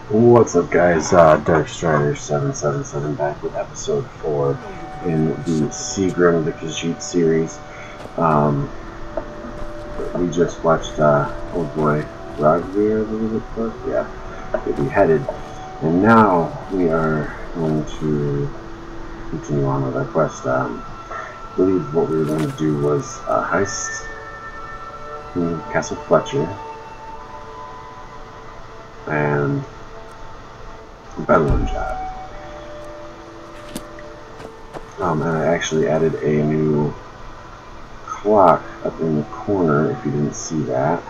What's up, guys? Darkstrider777 back with episode 4 in the Seagram the Khajiit series. We just watched old boy Ragvir, I believe it was, get beheaded, and now we are going to continue on with our quest. I believe what we were going to do was Heist in Castle Fletcher and Bedlam job. And I actually added a new clock up in the corner, if you didn't see that,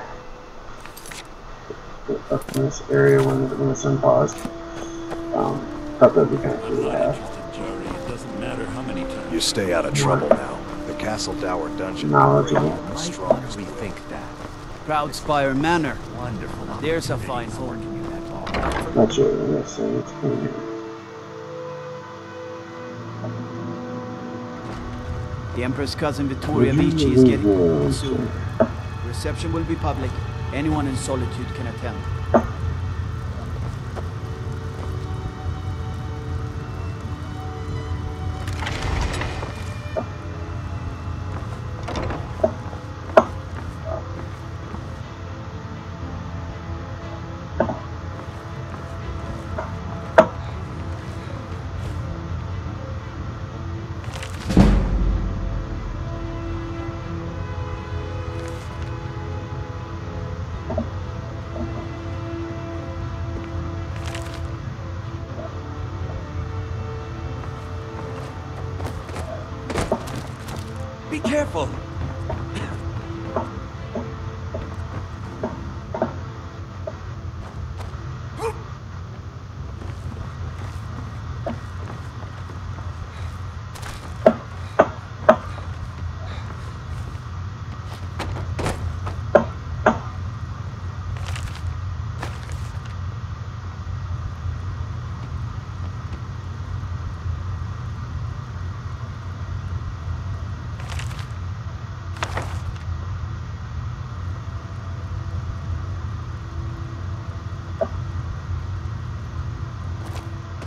up in this area when the sun paused. Thought that'd be kind of cool to have. You stay out of trouble now. The Castle Dower dungeon. Knowledgeable. As strong as we think that. Proudspire Manor. Wonderful. There's a fine home. Not sure what I'm saying. It's coming here. The Empress cousin Vittoria Vici is getting home soon. The reception will be public. Anyone in solitude can attend. Be careful!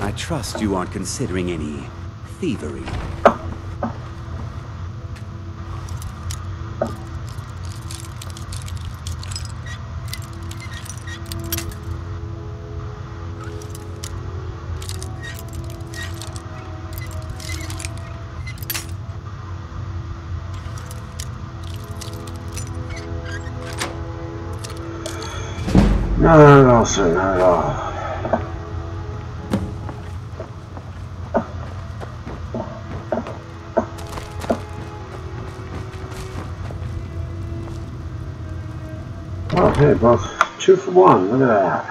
I trust you aren't considering any thievery. Not at all, sir. Not at all. Oh, hey, both 2 for 1. Look at that.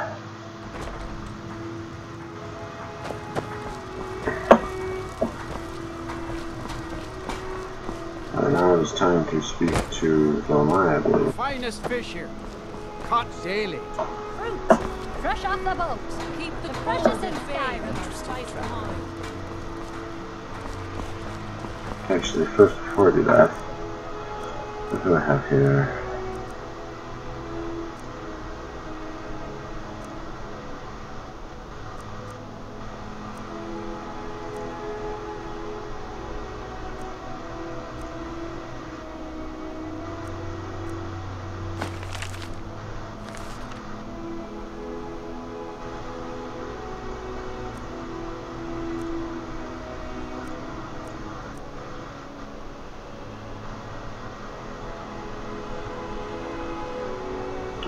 And now it is time to speak to Velmai, I believe. Finest fish here, caught daily. Fruit, fresh off the boat. Keep the precious in Skyrim. Actually, first, before I do that, what do I have here?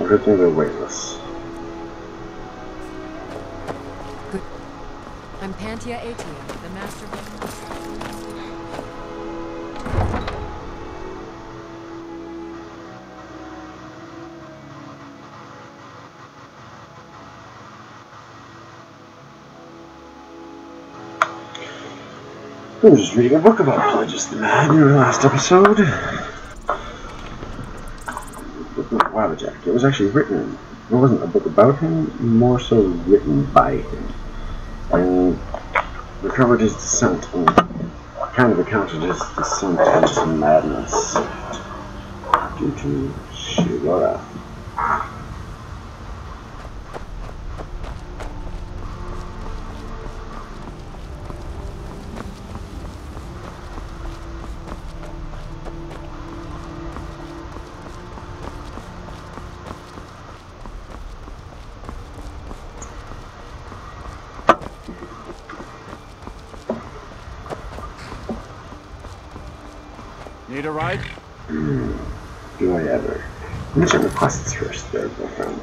Everything they're weightless. Good. I'm Pantia Atia, the master of I was just reading a book about Pelagius the Man in the last episode. Wow, Jack. It was actually written. It wasn't a book about him, more so written by him. And recovered his descent and kind of accounted his descent into madness due to Shigora. Need a ride? Do I ever? Let me check the quests first, there, my friend.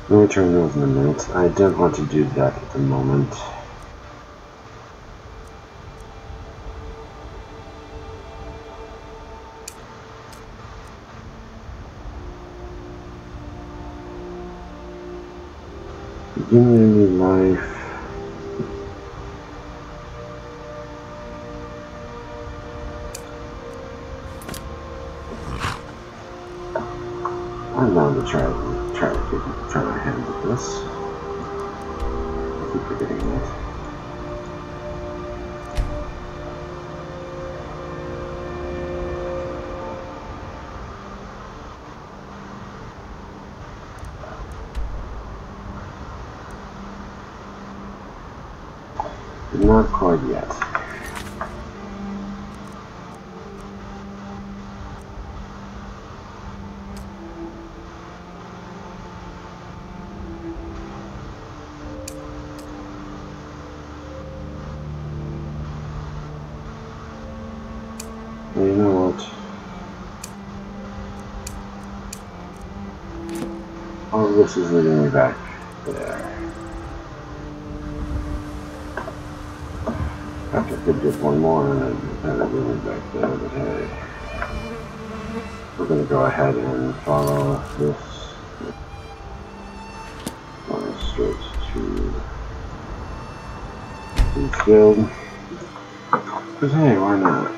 We'll return those in a minute. I don't want to do that at the moment. Give me a new life. I'm down to try to handle this. I keep forgetting that. Not quite yet. You know what? All of this is leading me back there. I could get one more and then lead me back there, but hey. We're going to go ahead and follow this line straight to the guild. Because hey, why not?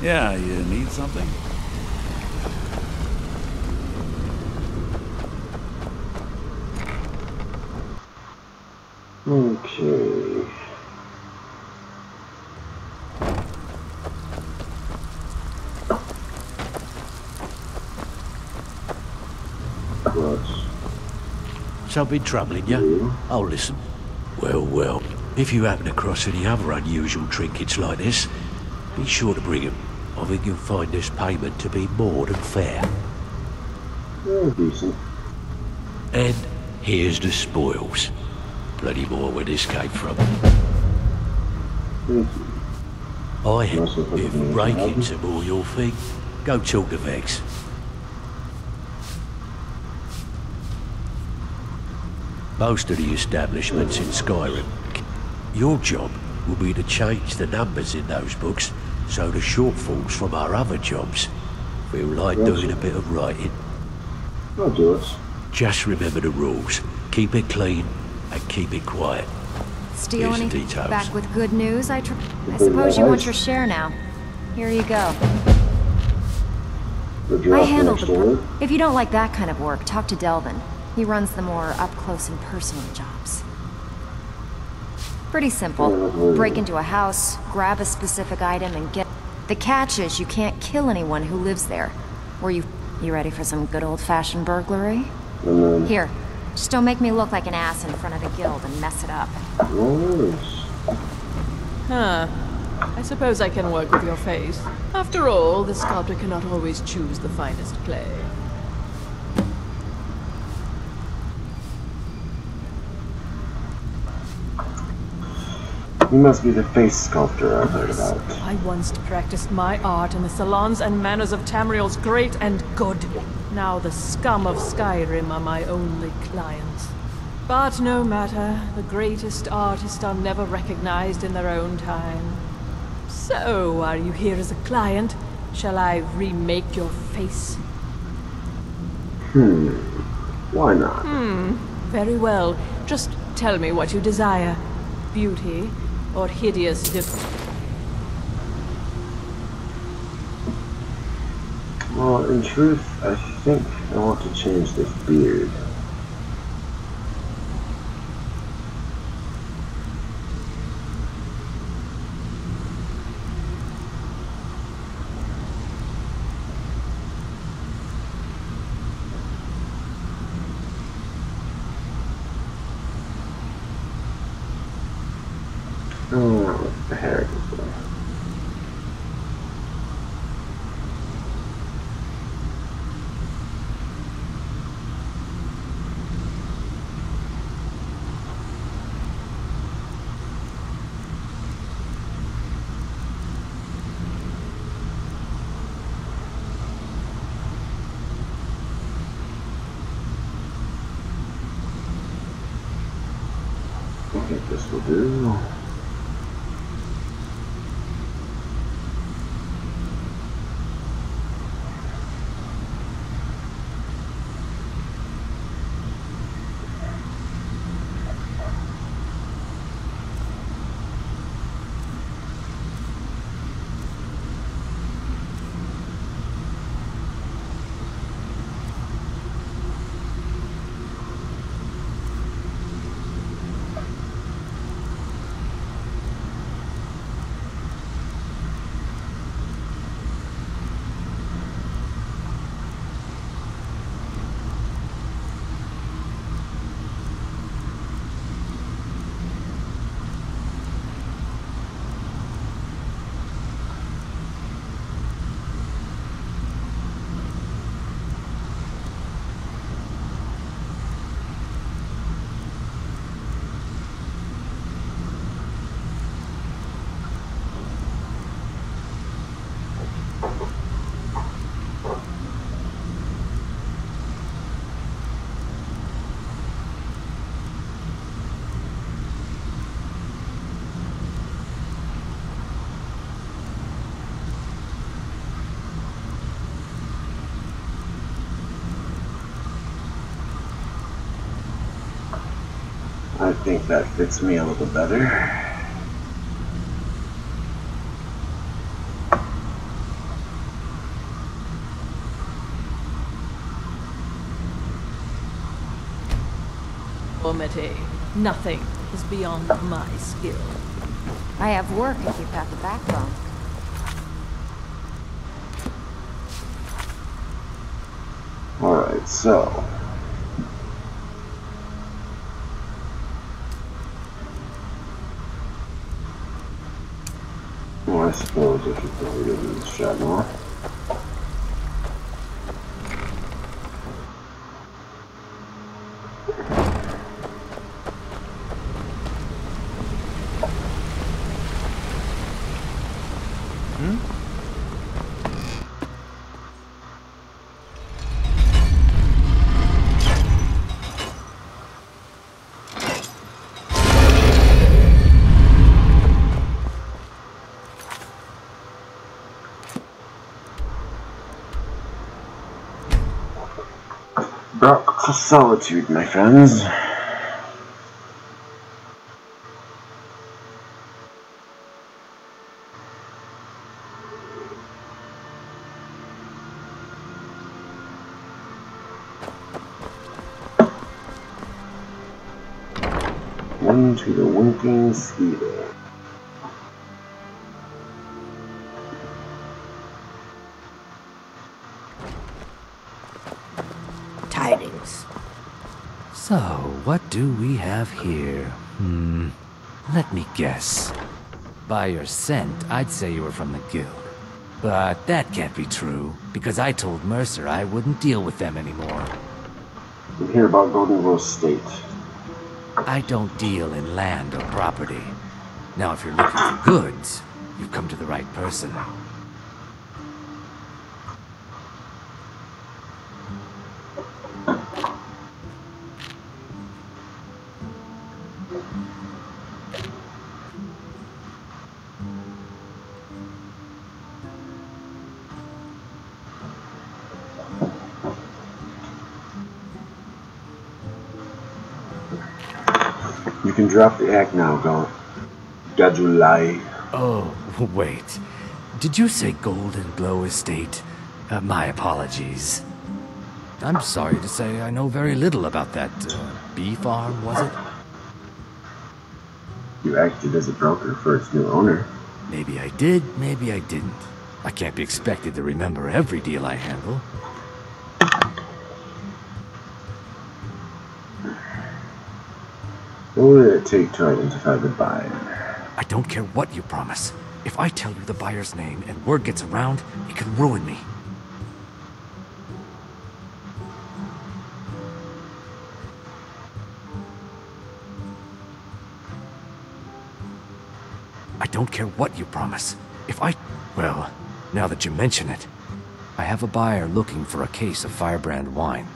Yeah, you need something? Okay. Something troubling you? Oh, listen. Well, if you happen across any other unusual trinkets like this, be sure to bring them. I think you'll find this payment to be more than fair. Yeah, decent. And here's the spoils. Plenty more where this came from. Thank you. If break-ins are more your thing, go talk to Vex. Most of the establishments in Skyrim. Your job will be to change the numbers in those books so the shortfalls from our other jobs feel like doing a bit of writing. I'll do it. Just remember the rules. Keep it clean and keep it quiet. Steal Here's the anything details. back with good news? I suppose you want your share now. Here you go. I handled the... If you don't like that kind of work, talk to Delvin. He runs the more up-close and personal jobs. Pretty simple. Break into a house, grab a specific item, and get... The catch is you can't kill anyone who lives there. You ready for some good old-fashioned burglary? Here, just don't make me look like an ass in front of the guild and mess it up. Huh. I suppose I can work with your face. After all, the sculptor cannot always choose the finest clay. You must be the face sculptor I've heard about. I once practiced my art in the salons and manners of Tamriel's great and good. Now the scum of Skyrim are my only clients. But no matter, the greatest artists are never recognized in their own time. So, are you here as a client? Shall I remake your face? Why not? Very well. Just tell me what you desire. Beauty or hideous Well, in truth, I think I want to change this beard. Oh, what the heck? I think this will do. I think that fits me a little better. Omete, nothing is beyond my skill. I have work if you've got the backbone. Alright, so. Well, I suppose I should probably give this a shot more. Dark solitude, my friends. Into the winking skeeter. Tidings. So, what do we have here? Let me guess. By your scent, I'd say you were from the guild. But that can't be true, because I told Mercer I wouldn't deal with them anymore. You hear about Golden Rose State? I don't deal in land or property. Now, if you're looking for goods, you've come to the right person. You can drop the act now, Gadulai. Oh, wait. Did you say Golden Glow Estate? My apologies. I'm sorry to say I know very little about that bee farm, was it? You acted as a broker for its new owner. Maybe I did, maybe I didn't. I can't be expected to remember every deal I handle. What would it take to identify the buyer? I don't care what you promise. If I tell you the buyer's name and word gets around, it can ruin me. I don't care what you promise. Well, now that you mention it, I have a buyer looking for a case of Firebrand wine.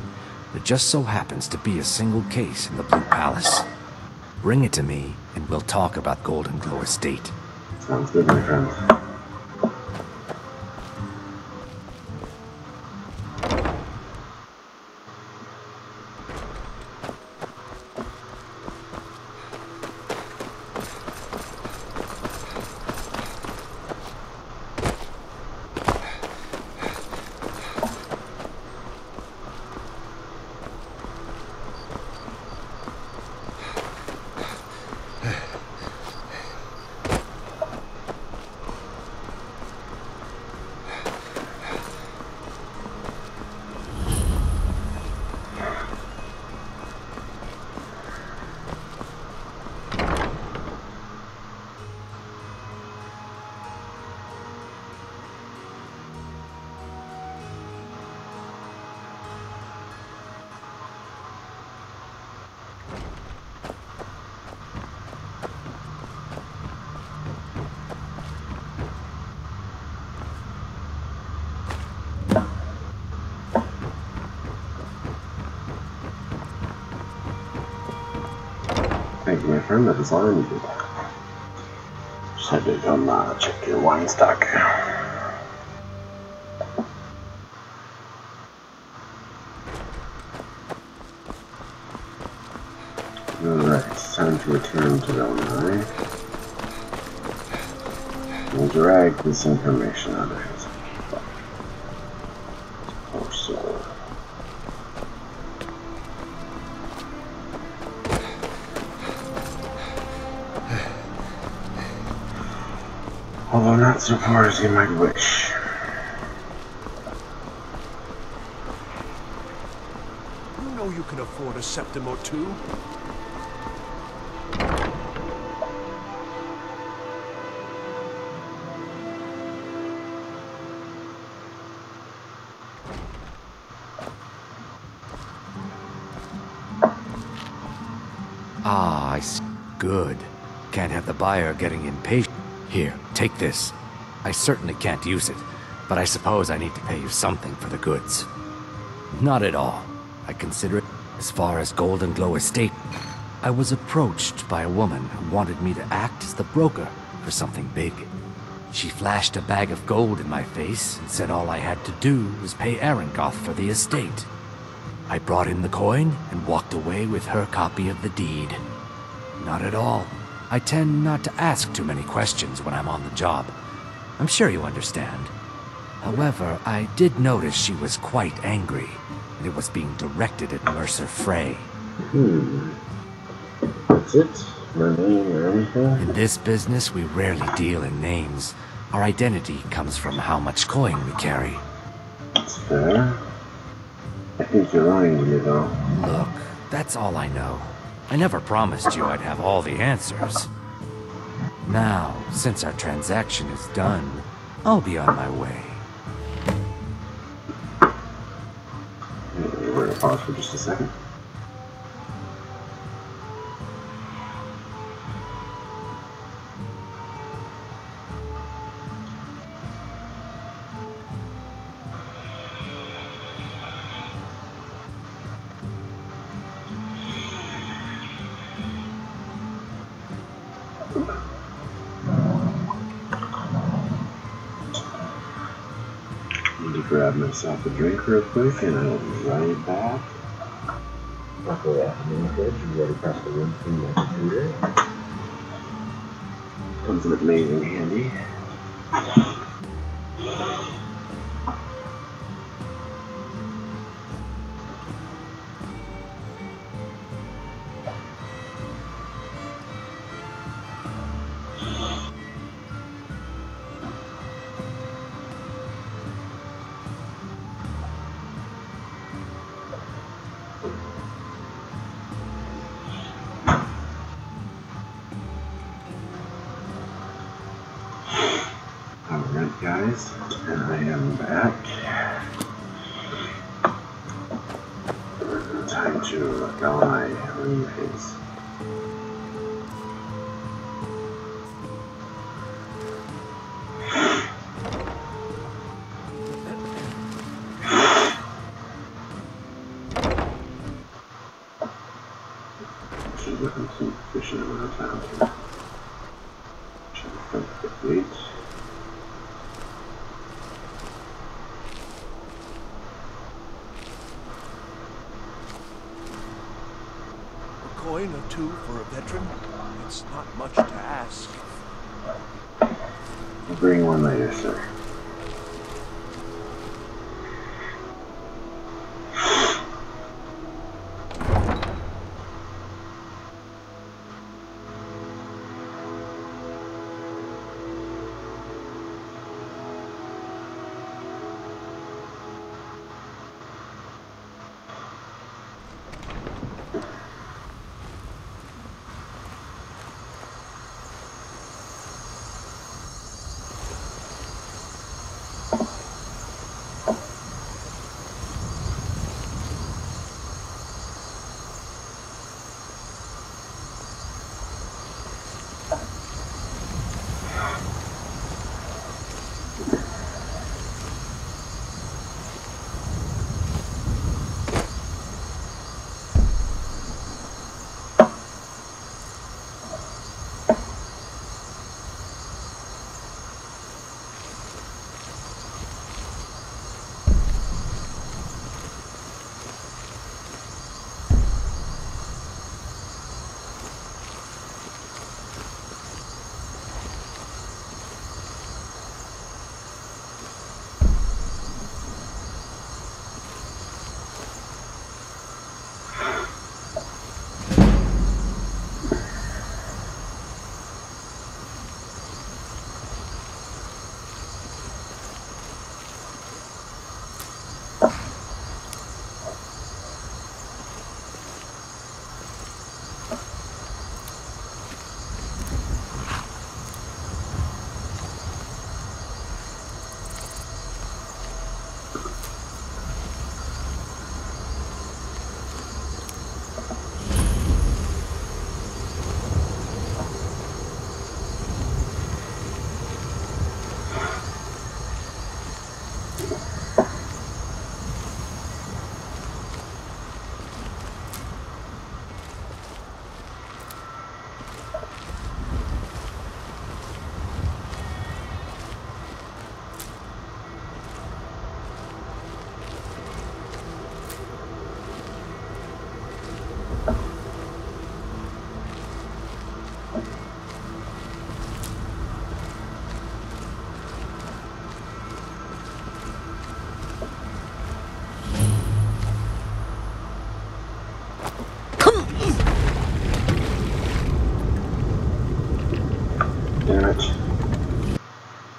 There just so happens to be a single case in the Blue Palace. Bring it to me, and we'll talk about Golden Glow Estate. Sounds good, my friend. Thank you, my friend. That is all I needed. Just had to come check your wine stock. Alright, it's time to return to Illinois. We'll drag this information out of his torso. Although not so far as you might wish. You know you can afford a septim or two. Ah, I see. Good. Can't have the buyer getting impatient. Here, take this. I certainly can't use it, but I suppose I need to pay you something for the goods. Not at all. I consider it. As far as Golden Glow Estate, I was approached by a woman who wanted me to act as the broker for something big. She flashed a bag of gold in my face and said all I had to do was pay Arangoth for the estate. I brought in the coin and walked away with her copy of the deed. Not at all. I tend not to ask too many questions when I'm on the job. I'm sure you understand. However, I did notice she was quite angry, and it was being directed at Mercer Frey. That's it? No name or anything? In this business, we rarely deal in names. Our identity comes from how much coin we carry. That's fair. I think you're lying to me, though. Look, that's all I know. I never promised you I'd have all the answers. Now, since our transaction is done, I'll be on my way. We're gonna pause for just a second. Grab myself a drink real quick and I'll be right back. Luckily I have an fridge right across the room from my computer. Comes in amazing handy. guys, and I am back. Time to go on my room phase. Should look at some fishing around town here. Should look at the fleet. Coin or two for a veteran? It's not much to ask. I'll bring one later, sir.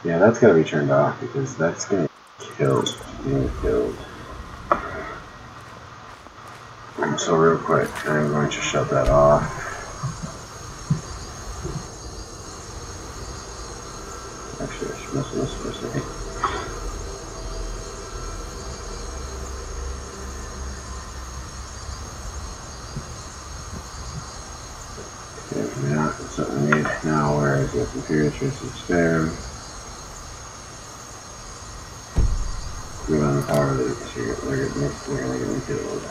Yeah, that's gotta be turned off because that's gonna kill being killed. So real quick, I'm going to shut that off. Actually, I should mess with this for a second. Okay, now that's what we need. Now where is the computer traces Skyrim? Screw on the power loop, so they're gonna get me killed.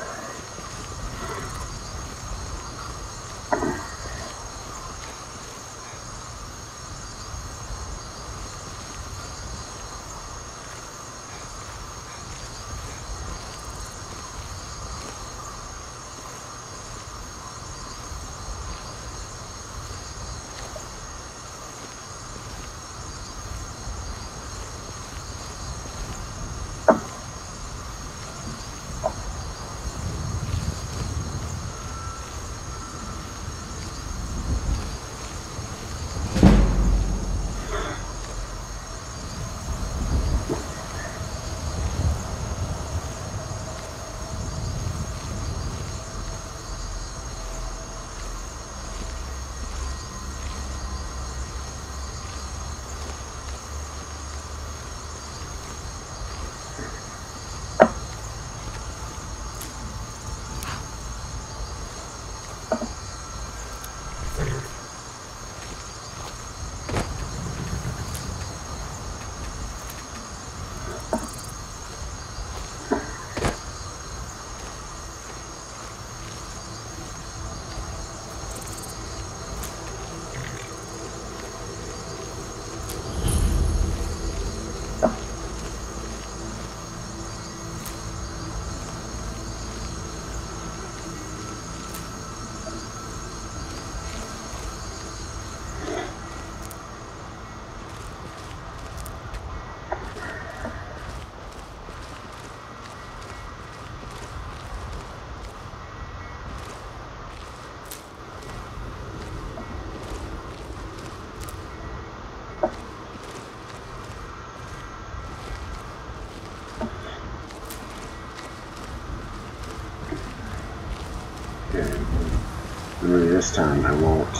this time I won't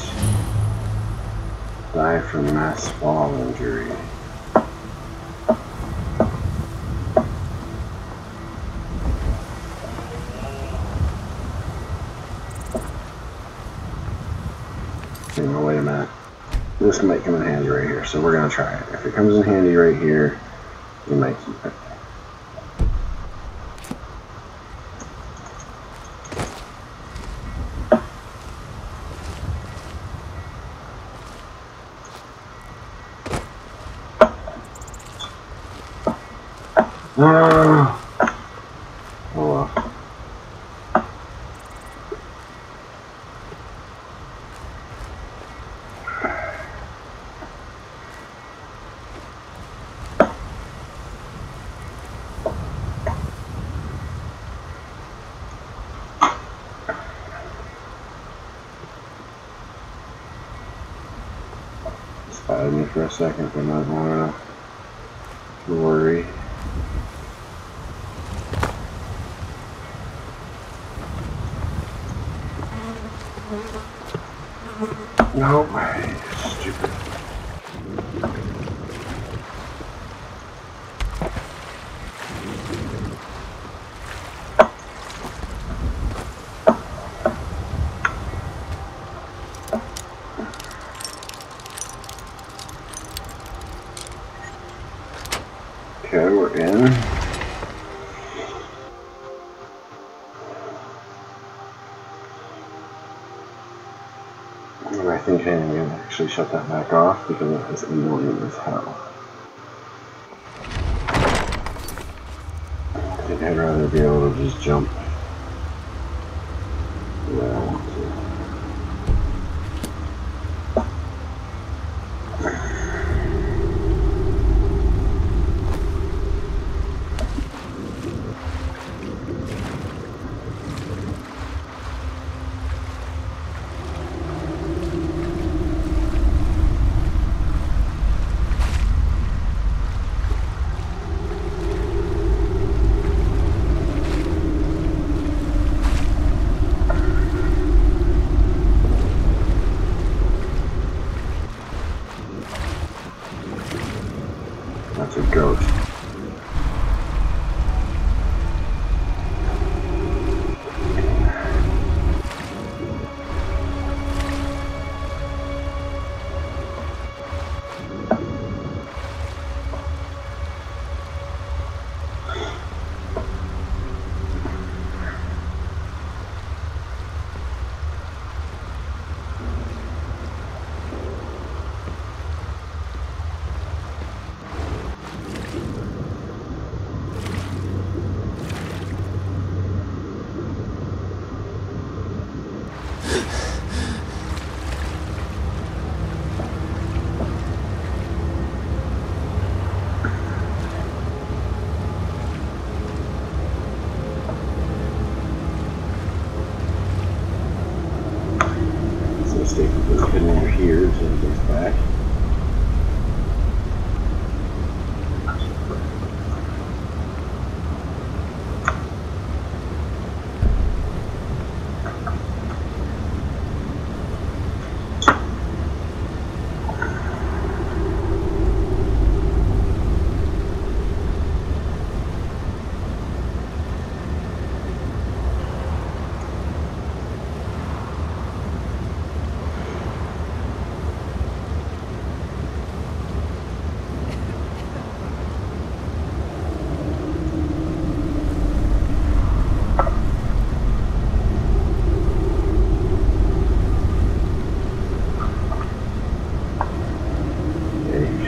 die from mass fall injury. You know, wait a minute. This might come in handy right here, so we're gonna try it. If it comes in handy right here, we might keep it. Oh well. Spotted me for a second, but not long enough to worry. No, stupid. Okay, we're in. And I think I'm going to actually shut that back off because that is annoying as hell. I think I'd rather be able to just jump where I want to. That's a ghost. Mistake was hidden over here, so it goes back.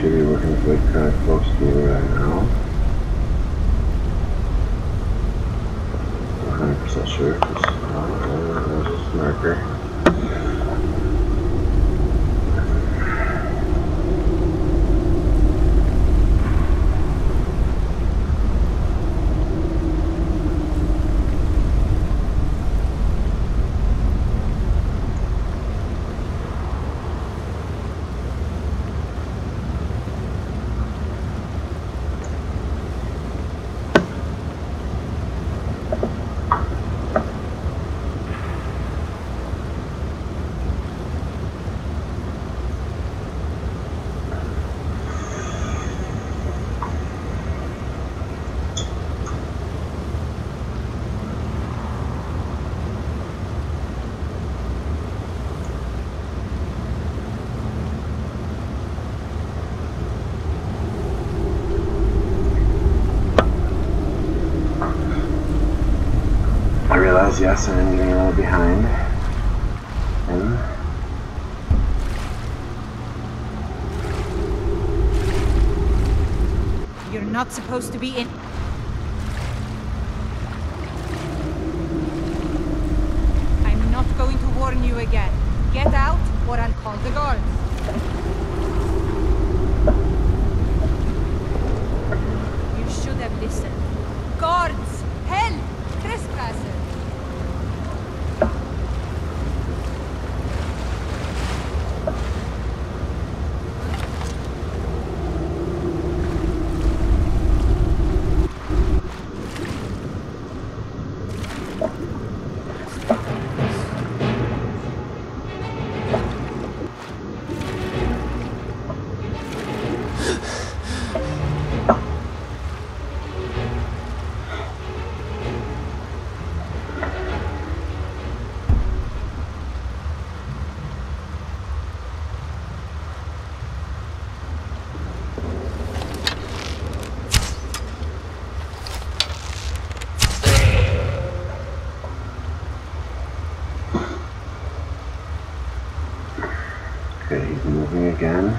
Should be working with kind of close to me right now. 100% sure. There's a marker. because yes, I am getting a little behind. And you're not supposed to be in. I'm not going to warn you again. Get out, or I'll call the guards. You should have listened. Guards! Help! Trespassers! okay, he's moving again.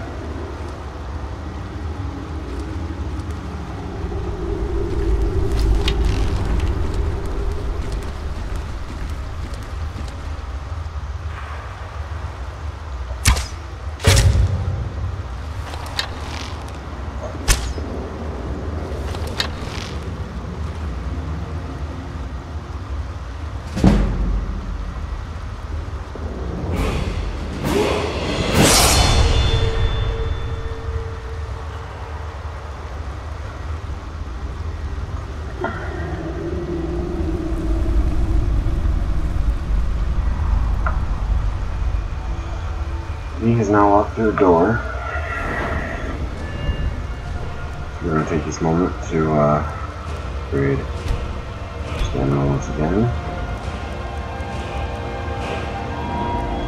He has now walked through the door. We're going to take this moment to upgrade stamina once again.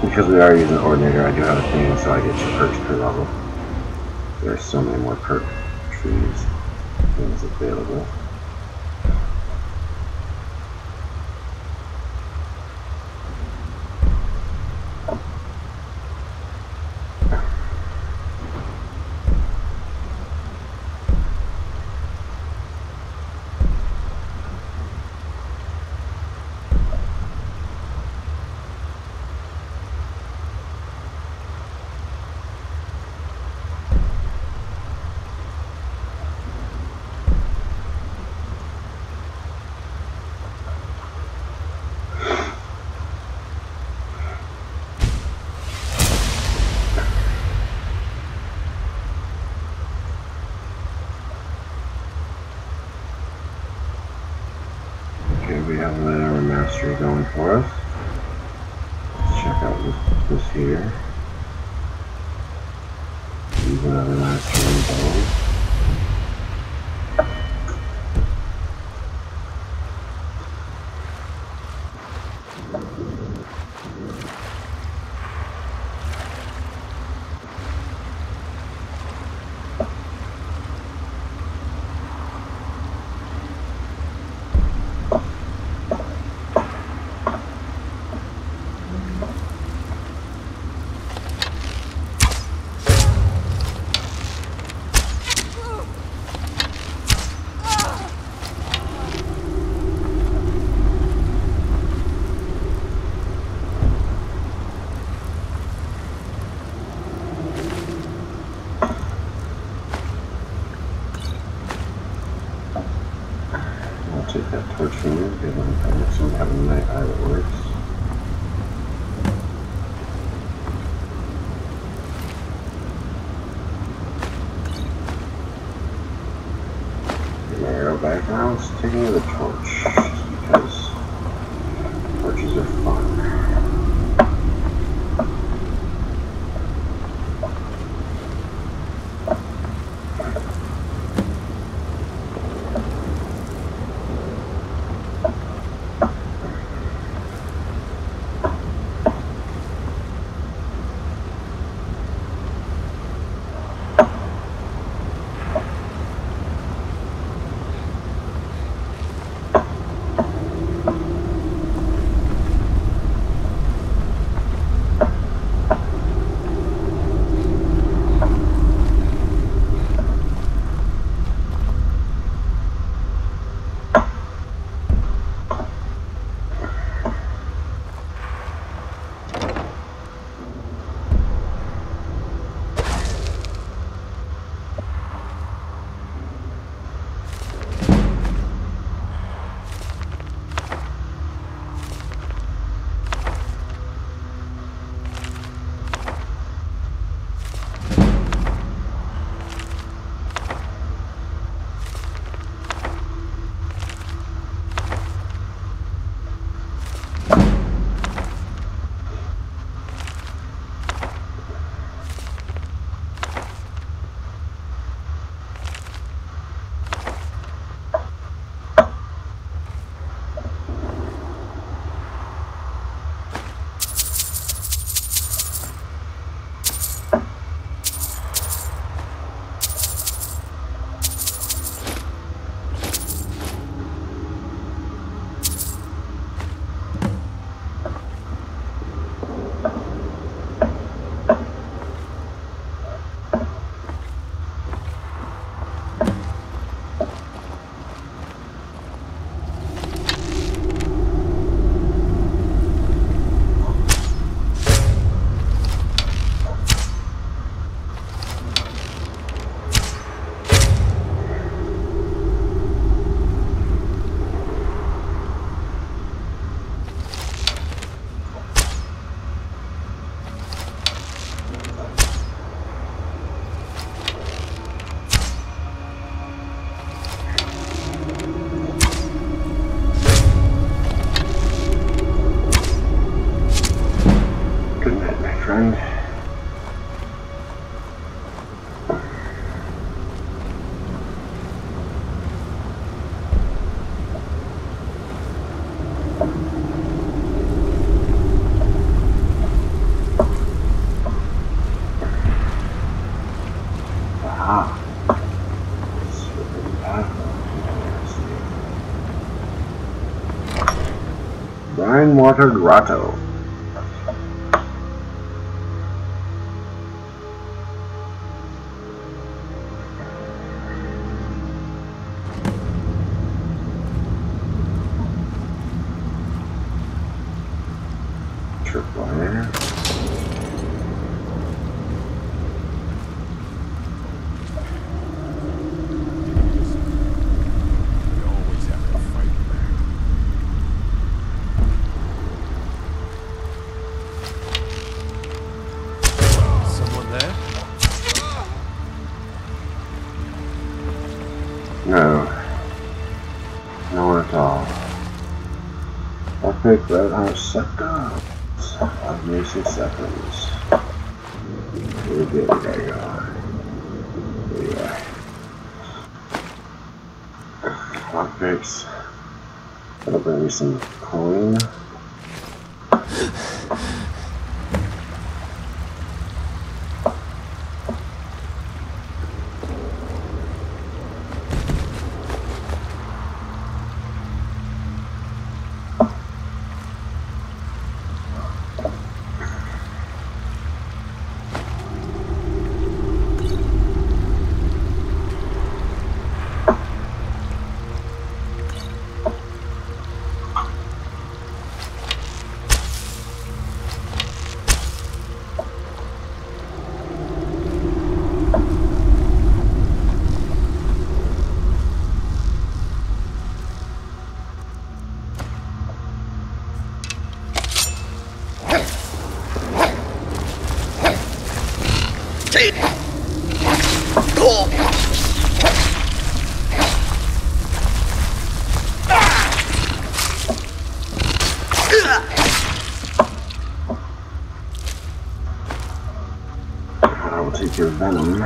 Because we are using Ordinator, I do have a thing, so I get 2 perks per level. There are so many more perk trees things available. We have another mastery going for us. Let's check out this here. Use another mastery involved. Take that torch from you, get one of so we have a night eye that works. Get my arrow back now, let's take another torch, just because torches are fun. Brine Water Grotto. Tripwire. No. No one at all. Epic Red House Sector. 5 minutes and seconds. Here we go. There you are. There you are. Lockpicks. That'll bring me some coin. I will take your venom.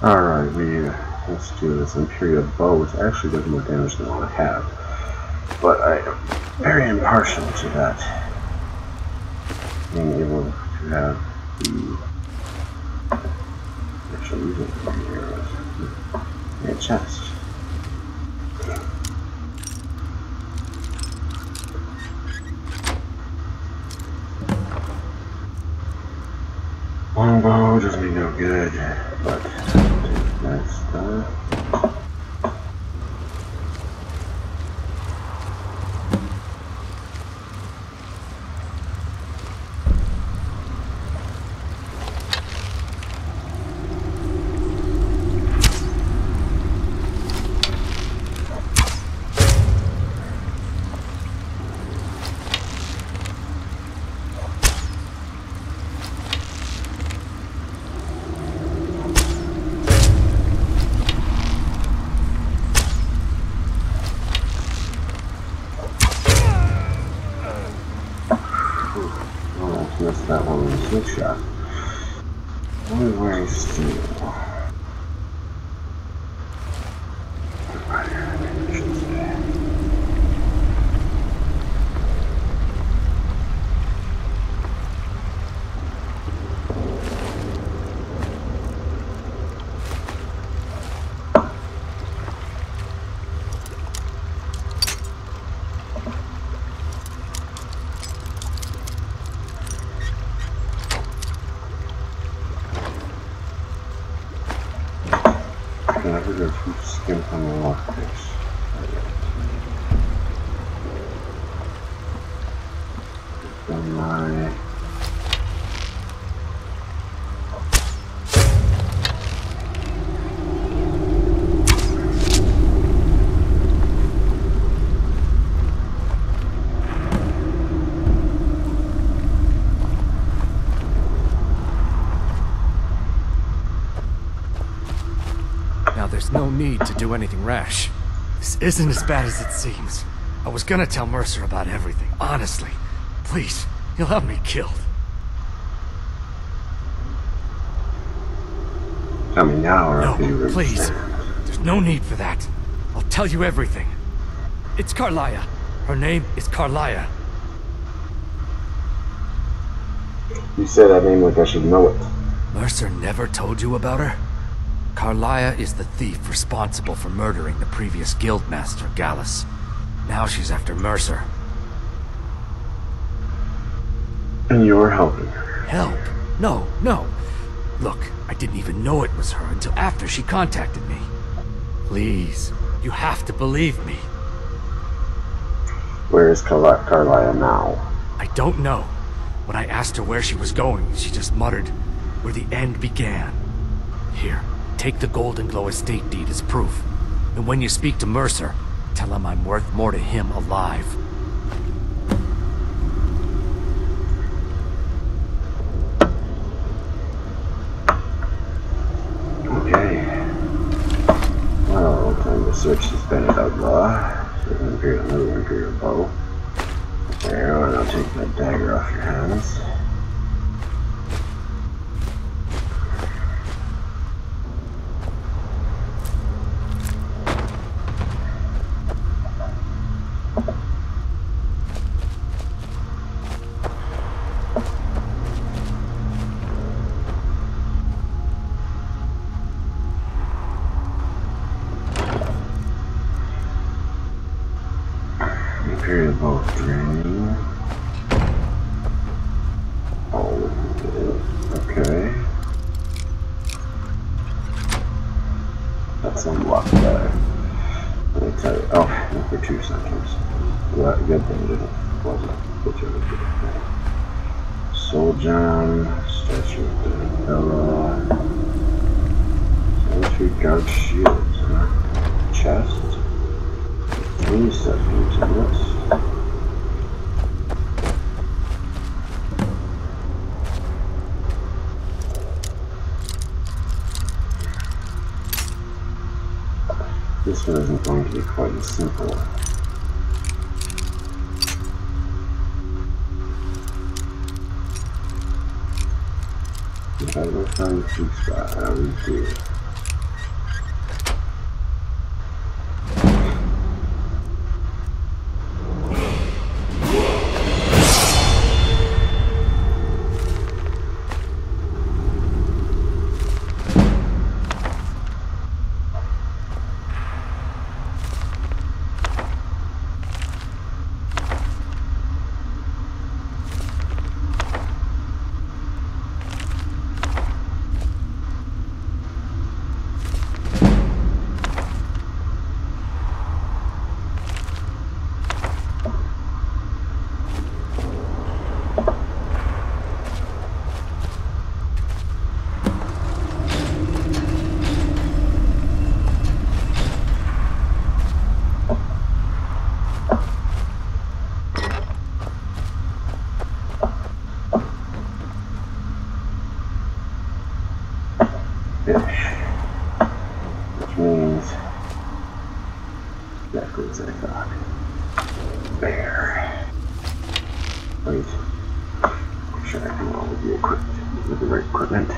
Alright, let's do this Imperial bow, which actually does more damage than what I have. But I am very impartial to that. Being able to have the actually use it from here. A chest. Longbow does me no good, but that stuff. Good shot. Only wearing steel. Never go too skimp on the lockpicks. Done my... There's no need to do anything rash. This isn't as bad as it seems. I was gonna tell Mercer about everything, honestly. Please, he'll have me killed. Tell me now or No, after you please. There's no need for that. I'll tell you everything. It's Carlia. Her name is Carlia. You say that name like I should know it. Mercer never told you about her? Carlia is the thief responsible for murdering the previous guildmaster, Gallus. Now she's after Mercer. And you're helping her. Help? No, no. Look, I didn't even know it was her until after she contacted me. Please, you have to believe me. Where is Carlia now? I don't know. When I asked her where she was going, she just muttered, "Where the end began." Here. Take the Golden Glow estate deed as proof. And when you speak to Mercer, tell him I'm worth more to him alive. Okay. Well, time to search this bandit outlaw. Another Imperial bow. There, and I'll take that dagger off your hands. Imperial bow draining. Oh, okay. That's unlocked there. Let me tell you. Oh, for 2 seconds. Well, good thing it wasn't. Soul Gem, Statue of the Bella. Sentry Guard Shields, huh? Chest. 3 seconds in this. This one isn't going to be quite as simple. If I go find the sweet spot, I will do it. Which means exactly as I thought. There. Wait. sure I can all be equipped with the right equipment.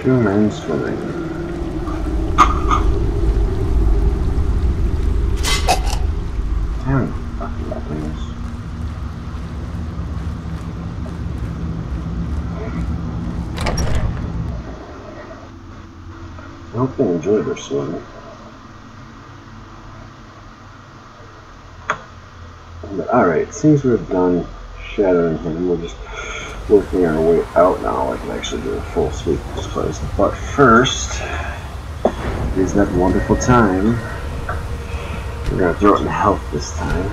Two men swimming. Damn fucking things. they enjoy their swim. Alright, since we're done shadowing him, we're just working our way out now. I can actually do a full sweep of this place. But first, is that wonderful time. We're going to throw it in health this time.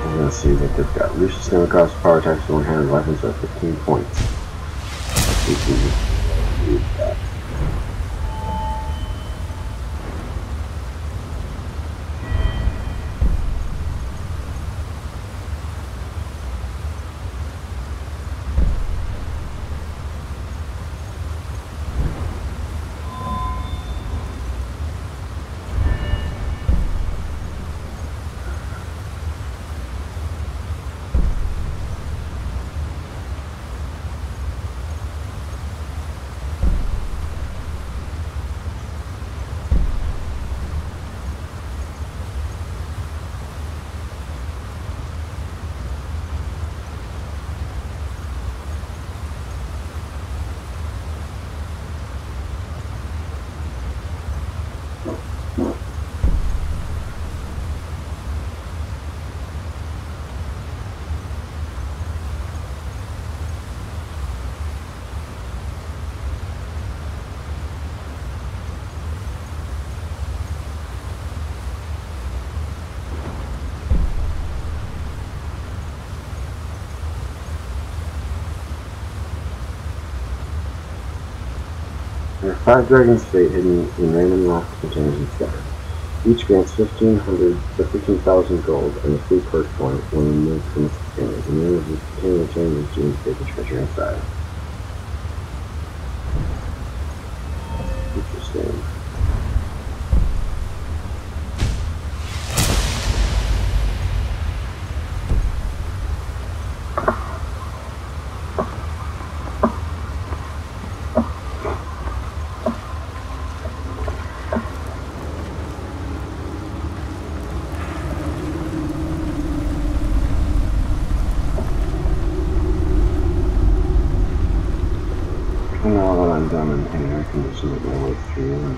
We're going to see what they've got. Reach the stem across power attacks, one-handed weapons at 15 points. We can use that. There are 5 Dragon's Fate hidden in random rock containers in Skyrim. Each grants 15,000 gold and a free perk point when removed from its container. The name of the container changes to indicate the treasure inside. Interesting. Now that I'm done in here, I can just make my way through and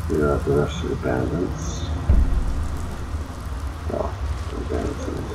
figure out the rest of the bandits. Oh, the bandits in this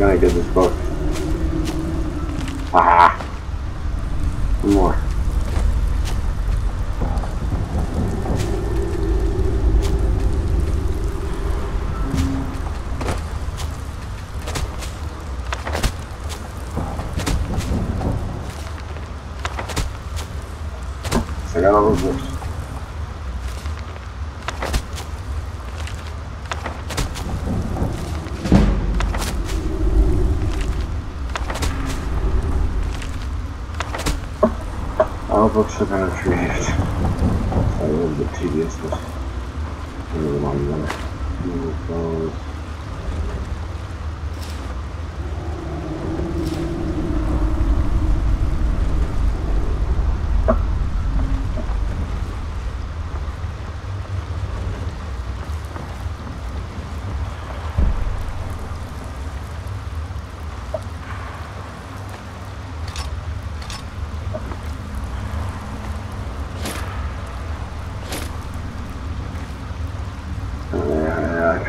gonna get this book. Ah! One more. So I got all those books. All books have been retrieved. It's a little bit tedious, but a little longer. Move those.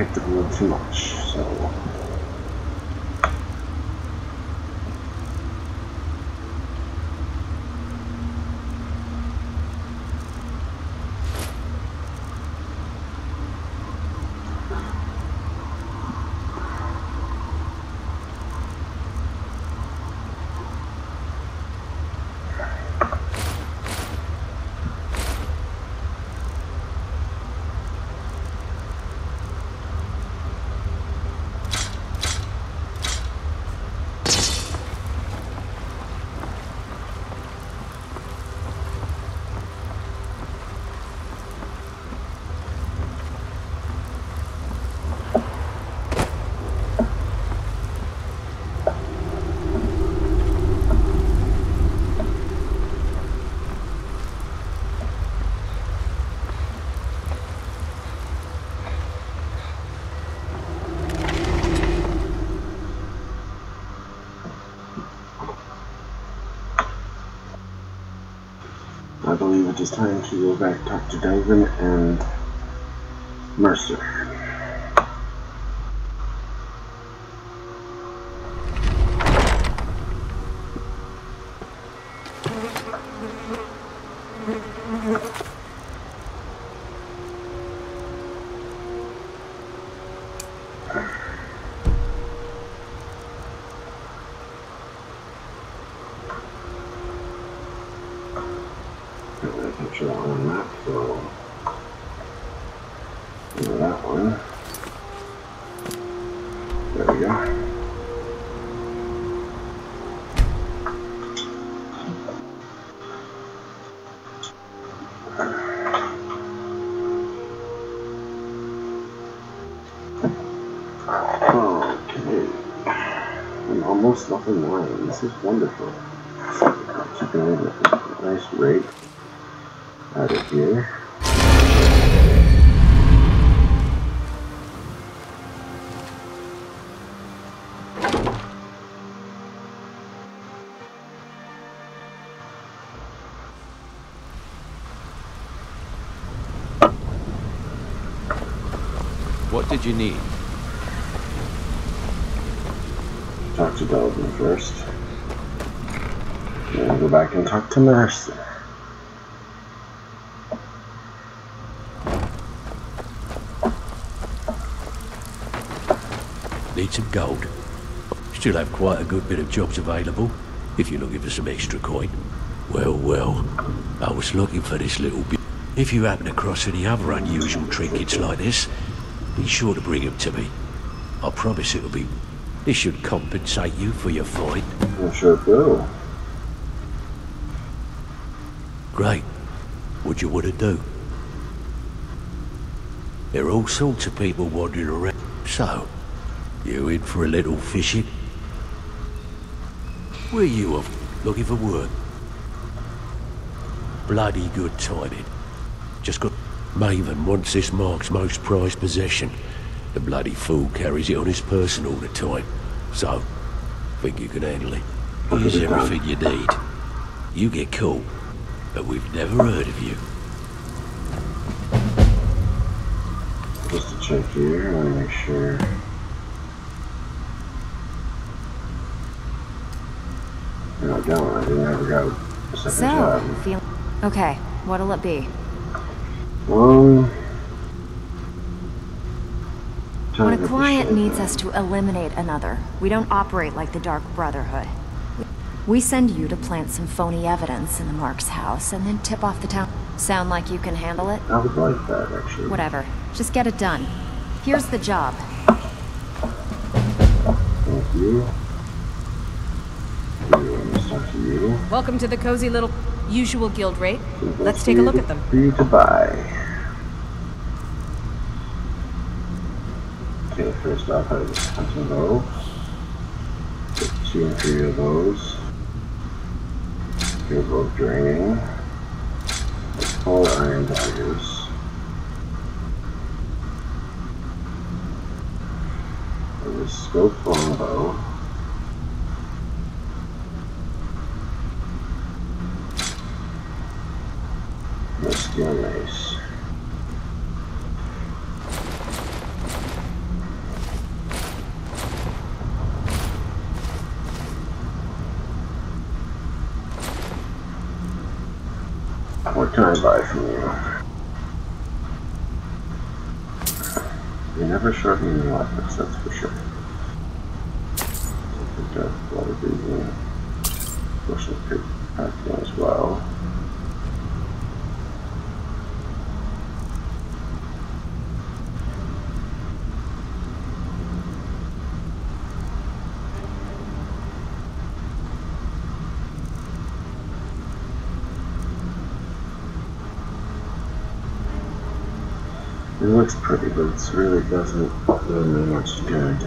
picked up a little too much, so. I believe it is time to go back, talk to Delvin and Mercer. Picture that on the map, so over that one. There we go. Okay. I'm almost nothing lying. This is wonderful. Keeping it at a nice rate. Out of here. What did you need? Talk to Delvin first. Then go back and talk to Mercer. Need some gold. Still have quite a good bit of jobs available, if you're looking for some extra coin. Well, I was looking for this little bit. If you happen across any other unusual trinkets like this, be sure to bring them to me. I promise it'll be... This should compensate you for your find. I sure will. Great. What do you want to do? There are all sorts of people wandering around, so... You in for a little fishing? Where you off? Looking for work? Bloody good timing. Just got... Maven wants this Mark's most prized possession. The bloody fool carries it on his person all the time. So, think you can handle it. Here's everything you need. You get caught, but we've never heard of you. Just to check here, I want to make sure. No, I don't. I didn't ever go a second job. Okay, what'll it be? When a client needs us to eliminate another, we don't operate like the Dark Brotherhood. We send you to plant some phony evidence in the Mark's house and then tip off the town. Sound like you can handle it? I would like that, actually. Whatever. Just get it done. Here's the job. Thank you. Talk to you. Welcome to the cozy little usual guild rate. Let's take a look at them. For you to buy. Okay, first off, I have hunting bow. Get 2 and 3 of those. Field both draining. 4 iron daggers. And a scope longbow. And a steel mace. What can I buy from you? You're never shortening your life, that's for sure. I've got a lot of these potion packing as well. It looks pretty, but it really doesn't do me much good.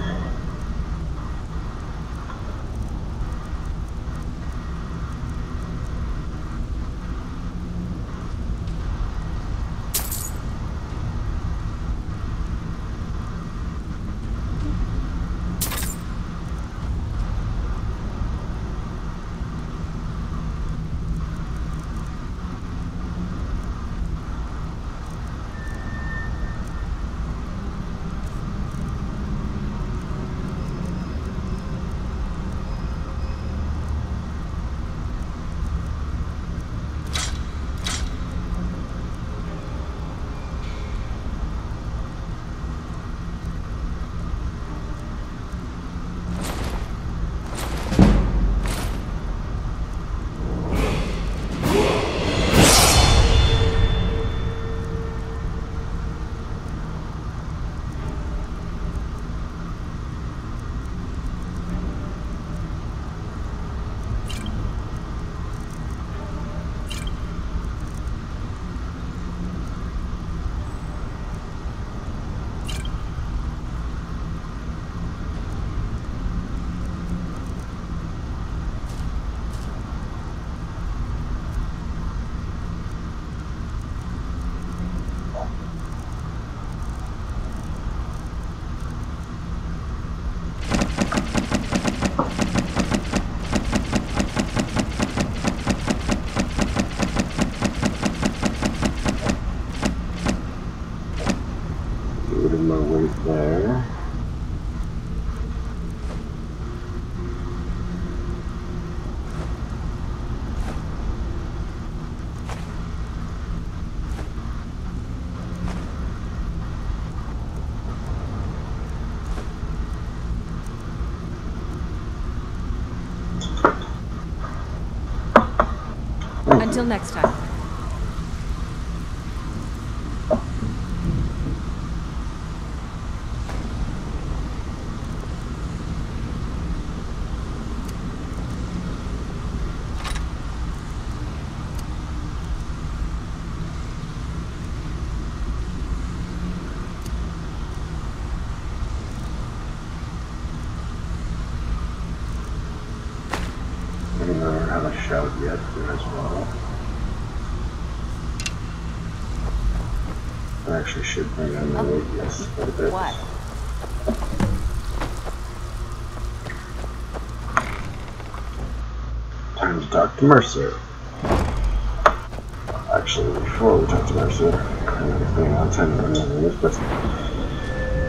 My weight there. Until next time. I don't know how to shout yet there as well. I actually should bring down my weight, yes, quite a bit. What? Time to talk to Mercer. Actually, before we talk to Mercer, I know it's been a long time to remember this, but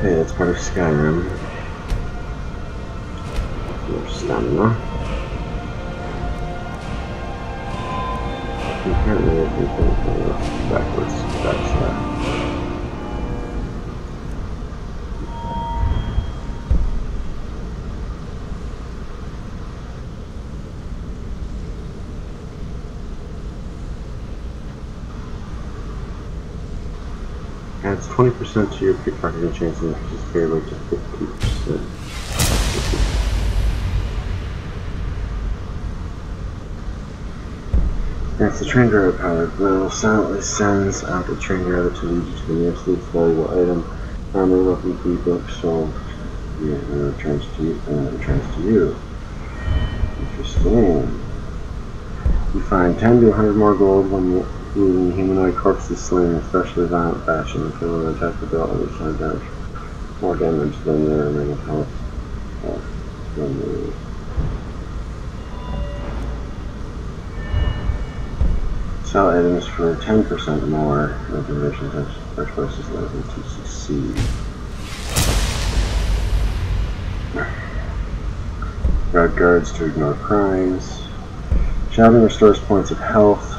hey, that's part of Skyrim. More stamina. Apparently I can go backwards, backstab. Adds 20% to your pickpocketing chance and increases fair rate to 50%. That's the train driver power. Will silently sends out the train driver to lead you to the nearest least valuable item. Armor, weapon, key, book, sold. Yeah, and it returns to you, and it returns to you. Interesting. You find 10 to 100 more gold when looting humanoid corpses slain in especially violent fashion. If you will attack the belt on each side damage. More damage than their remaining health. Sell items for 10% more. Motivation for choices likely to succeed. Guard guards to ignore crimes. Shouting restores points of health.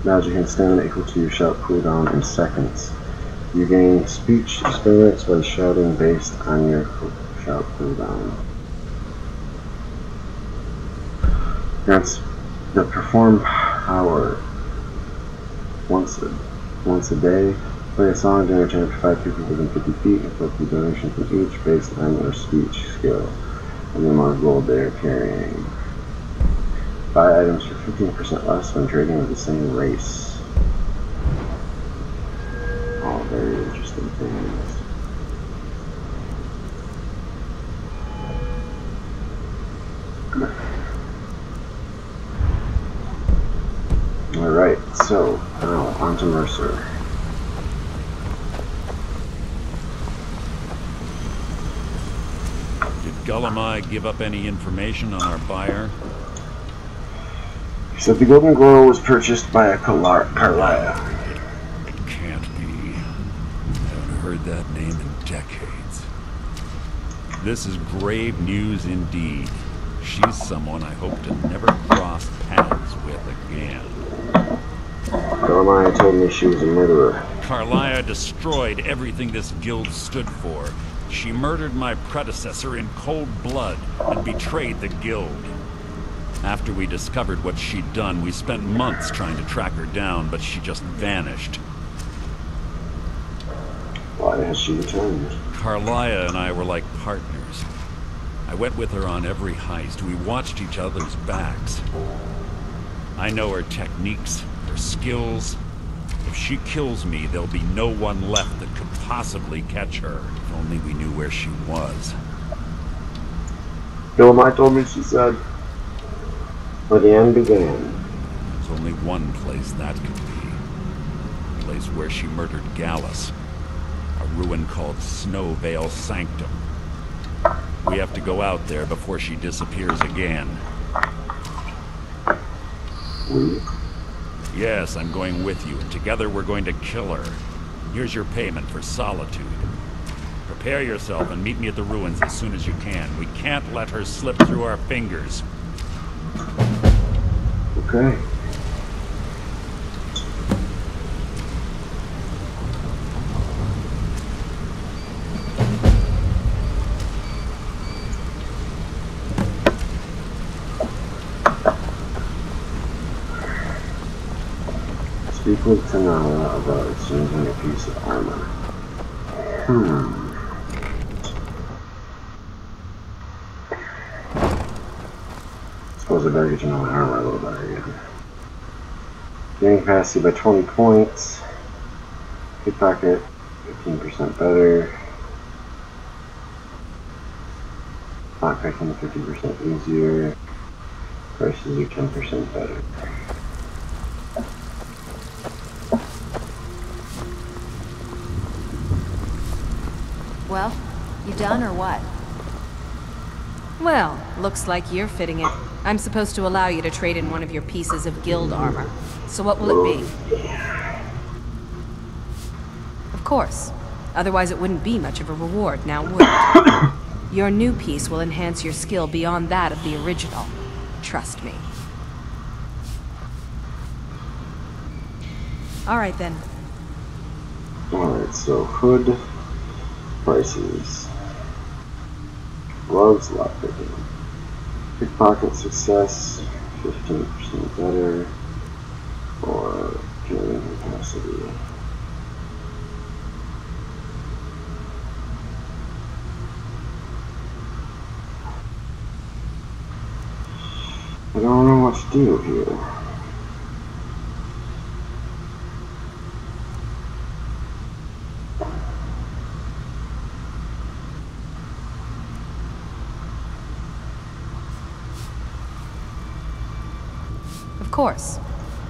Magic and stamina equal to your shout cooldown in seconds. You gain speech experience by shouting based on your shout cooldown. Grants the perform power once a day. Play a song to entertain for 5 people within 50 feet and collect a donation from each based on your speech skill and the amount of gold they are carrying. Buy items for 15% less when trading with the same race. All very interesting things. Alright, so now on to Mercer. Did Gullamai give up any information on our buyer? He said the Golden Glow was purchased by a Carlia. It can't be. I haven't heard that name in decades. This is grave news indeed. She's someone I hope to never cross paths with again. Carlia told me she was a murderer. Carlia destroyed everything this guild stood for. She murdered my predecessor in cold blood and betrayed the guild. After we discovered what she'd done, we spent months trying to track her down, but she just vanished. Why has she returned? Carlia and I were like partners. I went with her on every heist. We watched each other's backs. I know her techniques, her skills. If she kills me, there'll be no one left that could possibly catch her. If only we knew where she was. Gullamai told me, she said, where the end began. There's only one place that could be. The place where she murdered Gallus. A ruin called Snow Veil Sanctum. We have to go out there before she disappears again. We? Yes, I'm going with you, and together we're going to kill her. Here's your payment for solitude. Prepare yourself and meet me at the ruins as soon as you can. We can't let her slip through our fingers. Okay. Speak with Tanala about exchanging a piece of armor. Suppose I better get to know my armor a little better again. Gaining capacity by 20 points. Pickpocket, 15% better. Lockpicking, 50% easier. Prices are 10% better. Well, you done or what? Well, looks like you're fitting it. I'm supposed to allow you to trade in one of your pieces of guild armor. So what will it be? Of course. Otherwise it wouldn't be much of a reward, now would it? Your new piece will enhance your skill beyond that of the original. Trust me. Alright then. Alright, so hood prices. Gloves, lockpicking. Pickpocket success, 15% better. Or carrying capacity. I don't know what to do here. Of course.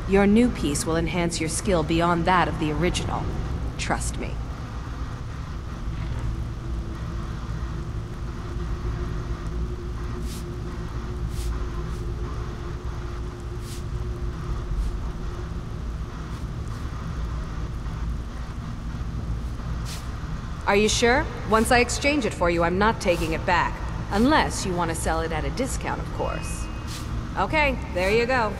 Your new piece will enhance your skill beyond that of the original. Trust me. Are you sure? Once I exchange it for you, I'm not taking it back. Unless you want to sell it at a discount, of course. Okay, there you go.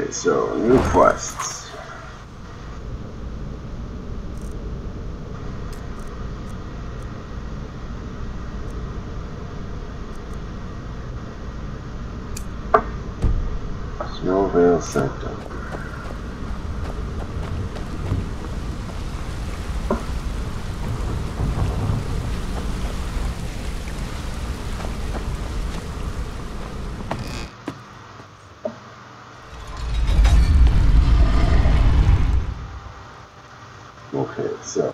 Okay, so new quests. Snowvale Sanctum. Okay, so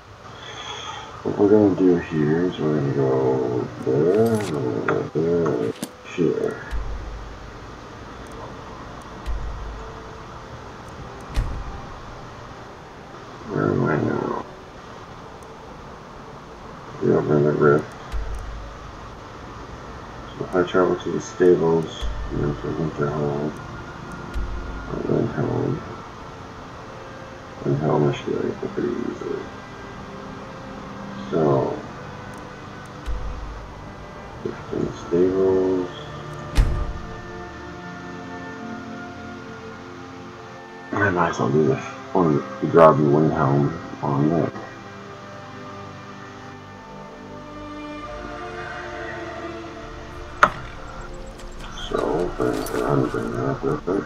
what we're going to do here is we're going to go there, and we're going to go there, here. Where am I now? We're over in the rift. So if I travel to the stables, and then to Winterhold, or Windhelm, I should be able to get pretty easily. So, 15 stables. I might as well do this on the Grobby Windhelm on there. So, bring that up real quick.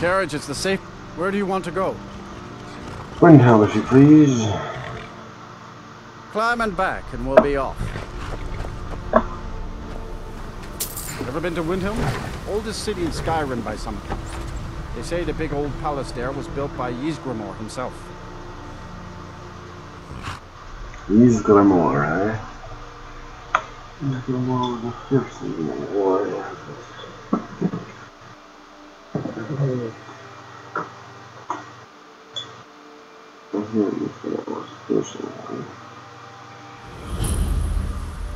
Carriage, it's the safe. Where do you want to go? Windhelm, if you please. Climb and back, and we'll be off. Ever been to Windhelm? Oldest city in Skyrim by some accounts. They say the big old palace there was built by Ysgramor himself. Ysgramor, eh? Ysgramor was the first in the war.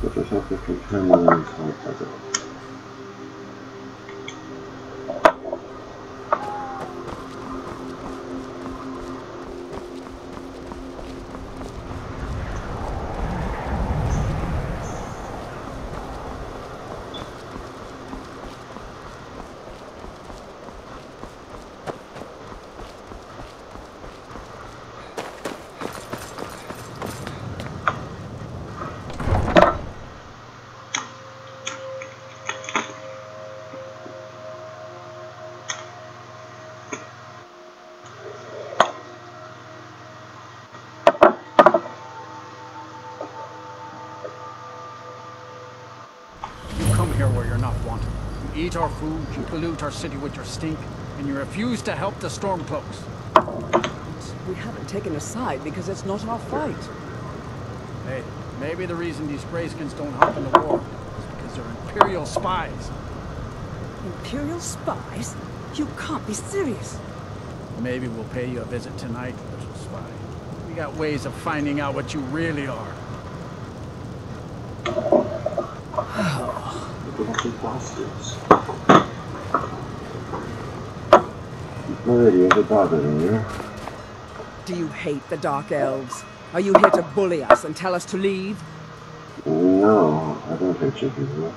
But there's something contaminated inside of it. You eat our food, you pollute our city with your stink, and you refuse to help the Stormcloaks. We haven't taken a side because it's not our fight. Hey, maybe the reason these Greyskins don't help in the war is because they're Imperial spies. Imperial spies? You can't be serious. Maybe we'll pay you a visit tonight, little spy. We got ways of finding out what you really are. Bastards. Lady, is it bothering you? Do you hate the Dark Elves? Are you here to bully us and tell us to leave? No, I don't hate you people.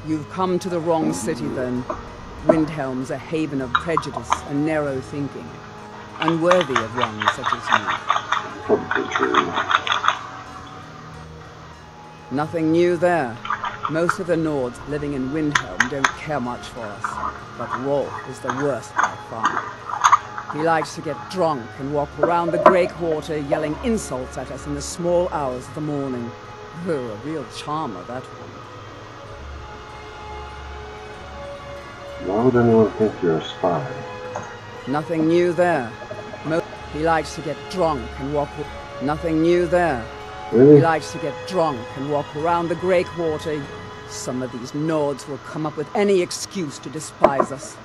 You've come to the wrong city then. Windhelm's a haven of prejudice and narrow thinking. Unworthy of one such as you. Probably true. Nothing new there. Most of the Nords living in Windhelm don't care much for us, but Rolf is the worst by far. He likes to get drunk and walk around the Grey Quarter yelling insults at us in the small hours of the morning. Oh, a real charmer, that one. Why would anyone think you're a spy? Nothing new there. He likes to get drunk and walk... Nothing new there. Really? He likes to get drunk and walk around the Grey Quarter. Some of these Nords will come up with any excuse to despise us.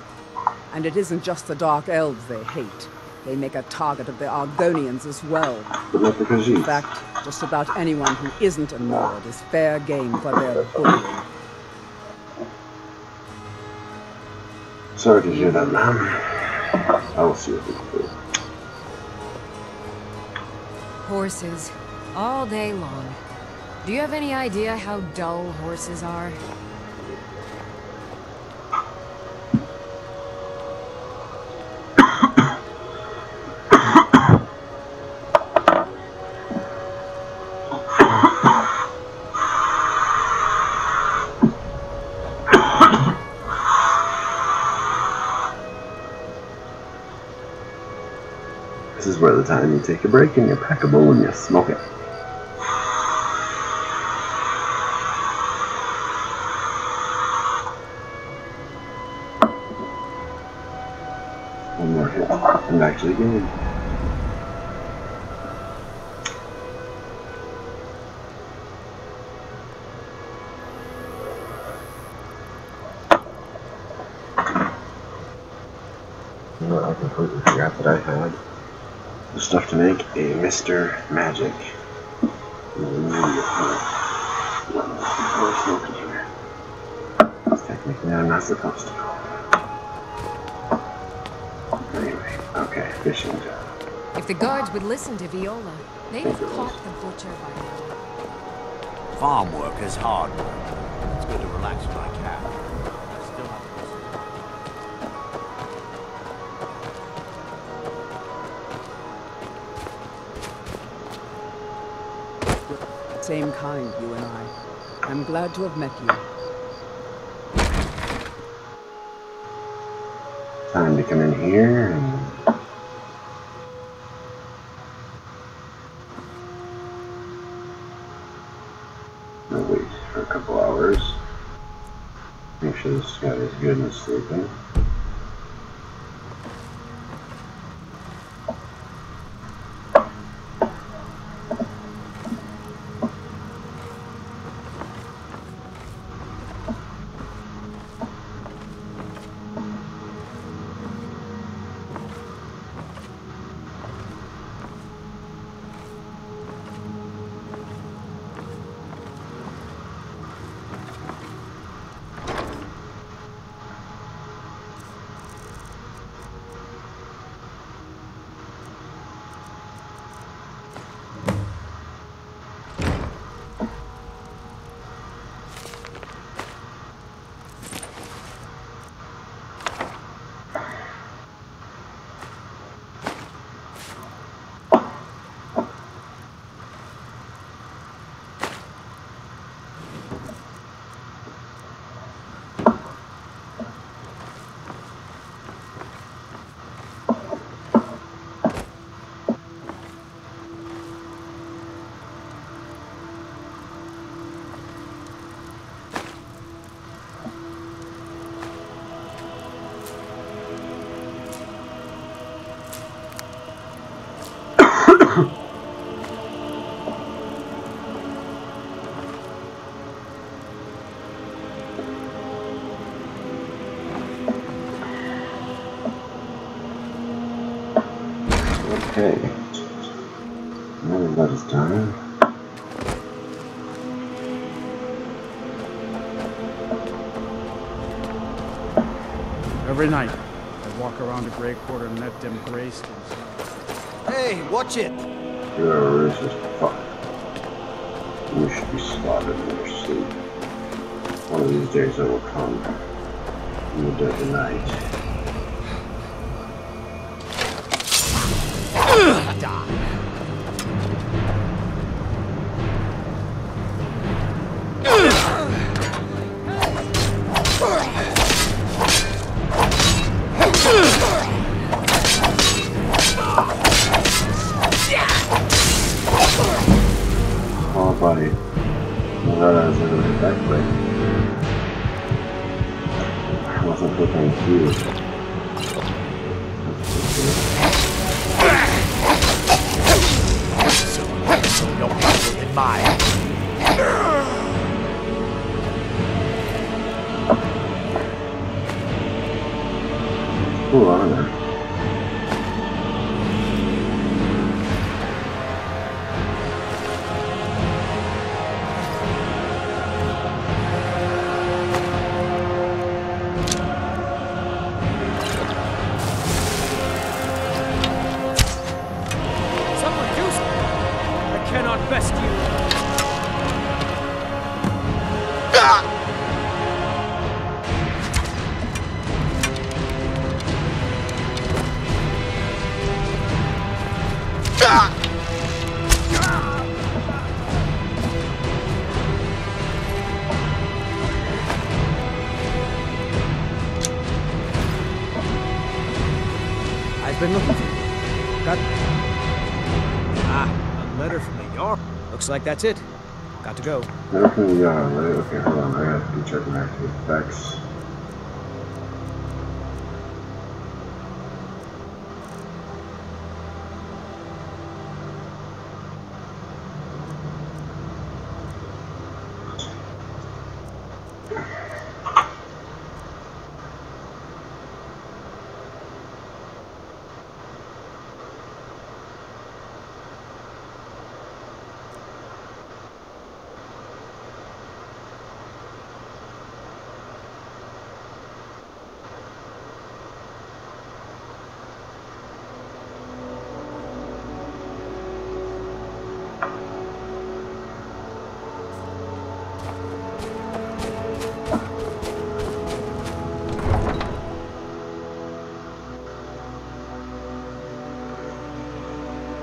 And it isn't just the Dark Elves they hate. They make a target of the Argonians as well. But not the Khajiit. In fact, just about anyone who isn't a Nord is fair game for their bullying. Sorry to hear that, ma'am. I will see what we can do. Horses, All day long. Do you have any idea how dull horses are? This is where the time you take a break and you pack a bowl and you smoke it. One more hit and back to the game. I completely forgot that I had the stuff to make a Mr. Magic. Technically, I'm not supposed to. Anyway, okay, fishing job. If the guards would listen to Viola, they'd have caught the butcher by now. Farm work is hard work. It's good to relax when I can. I still have Same kind, you and I. I'm glad to have met you. Time to come in here and wait for a couple hours. Make sure this guy is good and sleeping. Okay. Now that is done. Every night, I walk around the Grey Quarter and let them grayscales. Hey, watch it! You're a racist fuck. You should be slaughtered in your sleep. One of these days I will come in the dead of night. Oh, buddy. Well, that is a really back break. I wasn't looking at you. So your battle in mine. Cool honor. Someone do something! I cannot best been looking for you. Got... Ah, a letter from the Jarl. Looks like that's it. Got to go. Letter from the Jarl. Okay, hold on. I have to be checking active effects.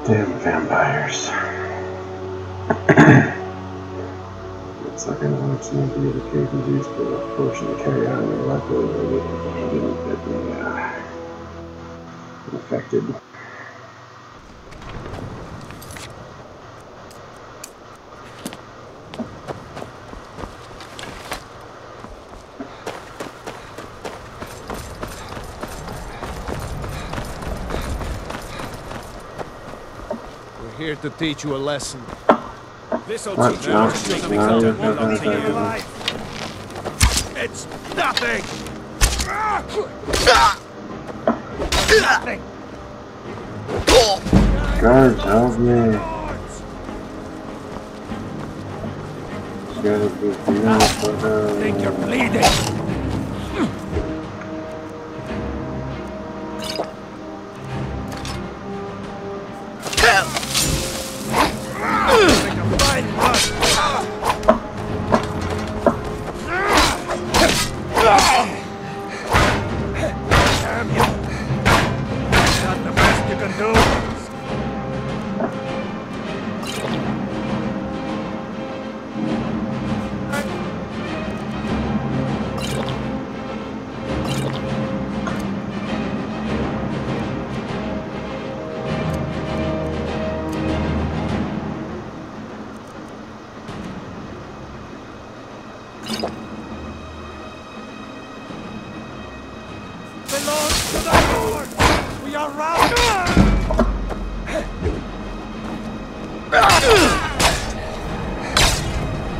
Damn vampires. Looks like I know what's going to be the Khajiit, but unfortunately carry on their luckily they didn't get me infected. Here to teach you a lesson. This'll teach you how to do something so belong to you. It's nothing! Nothing! Guards, help me! I think you're bleeding!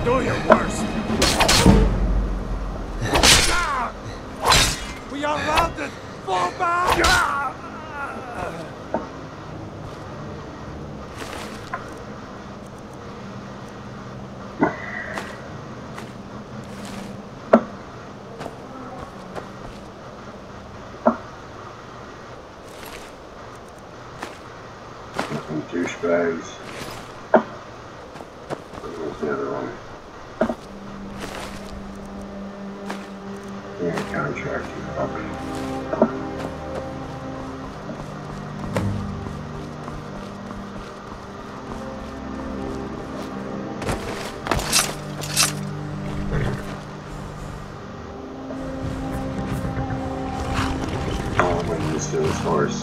Do your worst. We are routed. Fall back. Some douchebags. Where's the other one? Yeah, contract, you fuck. Oh, I'm gonna use this horse.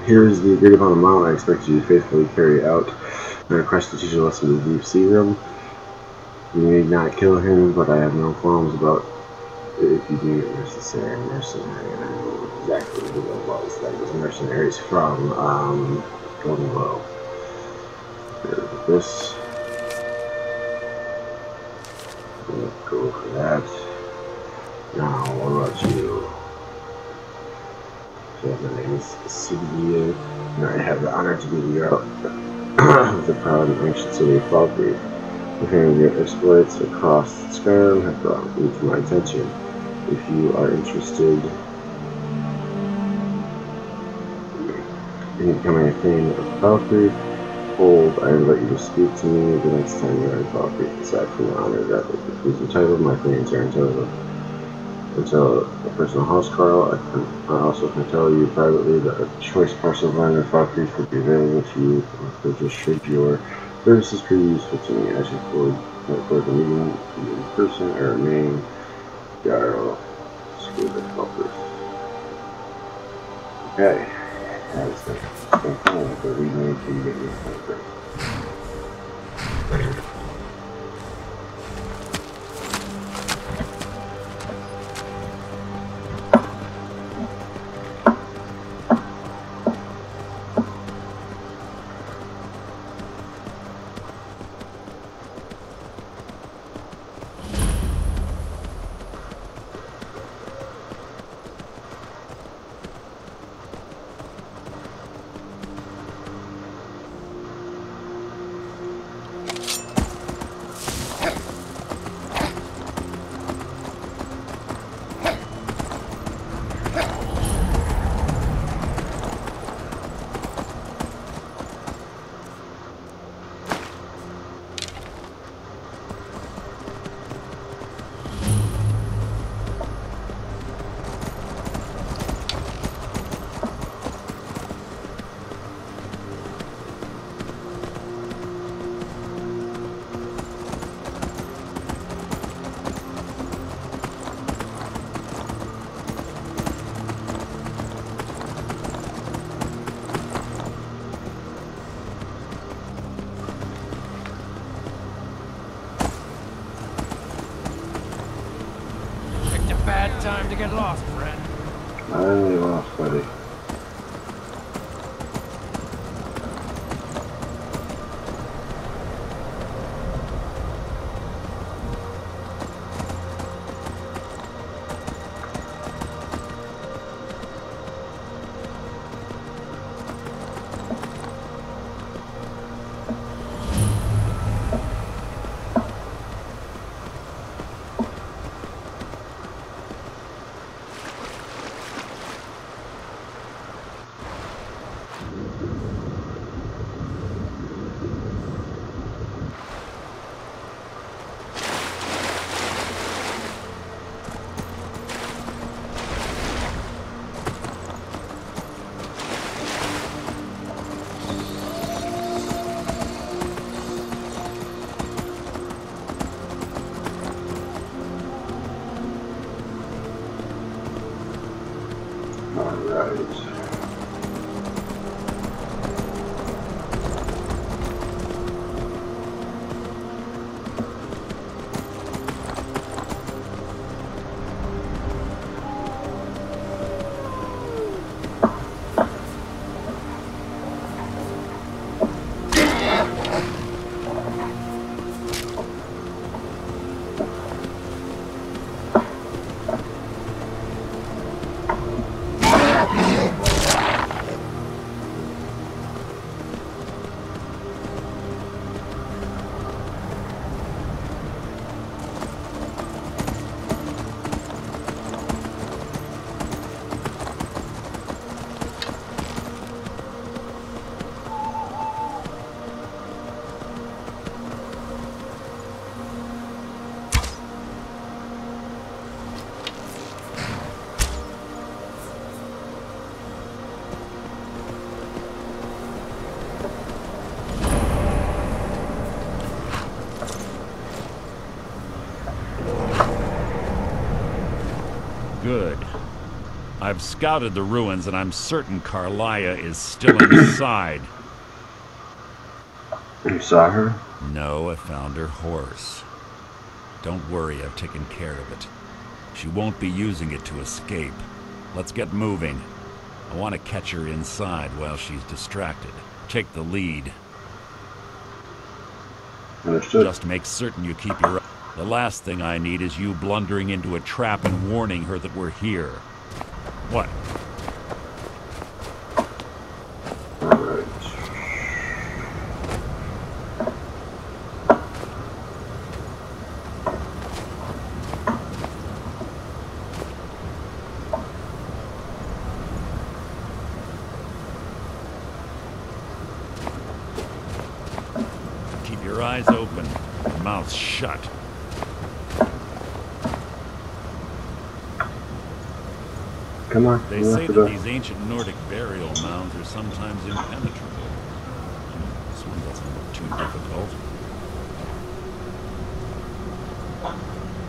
Here is the agreed upon amount I expect you to faithfully carry out. I request to teach a lesson to the deep Seagram. You need not kill him, but I have no qualms about it if you deem it necessary. Mercenary, and I know exactly who that was. That was mercenaries from Golden Glow. This. Let's go for that. Now, what about you? So my name is Seagram, and I have the honor to be the Jarl of the proud and ancient city of Valkyrie. Hearing your exploits across Skyrim have brought me to my attention. If you are interested in becoming a thane of Valkyrie, I invite you to speak to me the next time you are in Valkyrie. Aside from the honor that is entitled, my thanes are entitled until a personal housecarl. I also can tell you privately that a choice parcel of land in Valkyrie could be available to you for just should your services prove useful to me. I should forward the meeting in person or remain Jarl the focus. Okay. That's the same thing like the read me until you get your focus. Bad time to get lost, friend. I only lost, buddy. Good. I've scouted the ruins and I'm certain Carlia is still inside. You saw her? No, I found her horse. Don't worry, I've taken care of it. She won't be using it to escape. Let's get moving. I want to catch her inside while she's distracted. Take the lead. Understood. Just make certain you keep your... The last thing I need is you blundering into a trap and warning her that we're here. What? Alright. Keep your eyes open, your mouth shut. Come on. They say that these ancient Nordic burial mounds are sometimes impenetrable. This one doesn't look too difficult.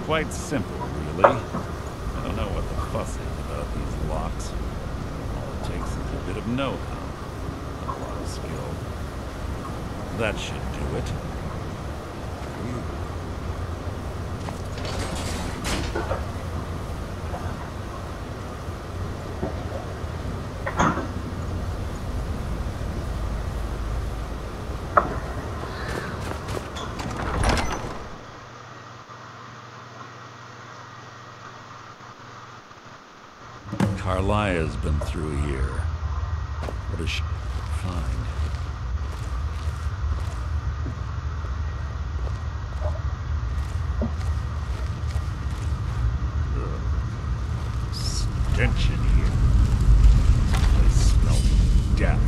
Quite simple, really. I don't know what the fussing about these locks. All it takes is a bit of know-how, a lot of skill. That should do it. Carlia's been through here. What does she find? Stench in here. This place smells of death.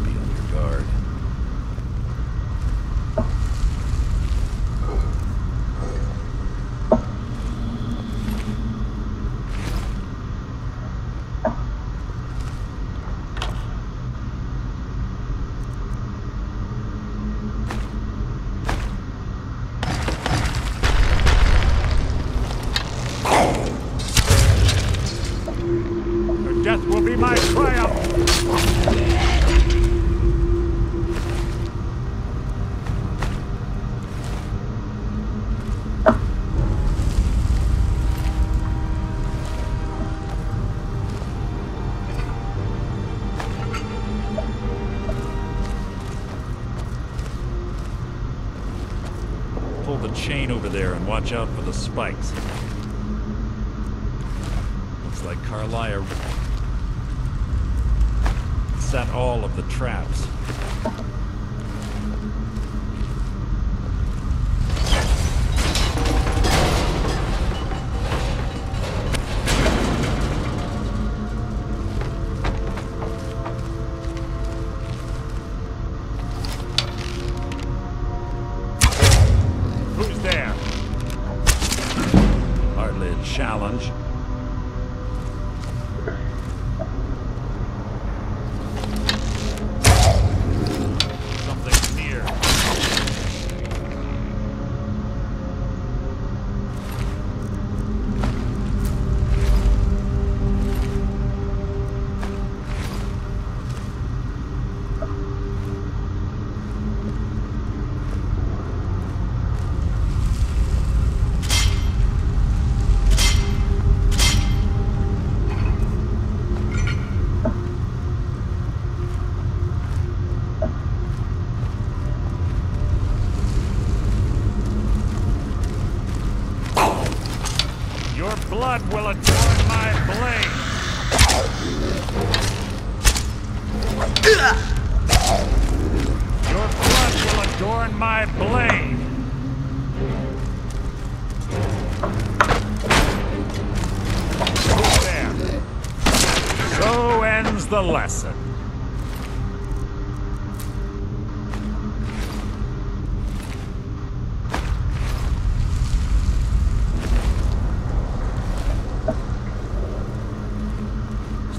Be on your guard. Death will be my triumph! Pull the chain over there and watch out for the spikes. Looks like Carlia set all of the traps. Who's there? Hardly a challenge. Your blood will adorn my blade! Your blood will adorn my blade! There. So ends the lesson.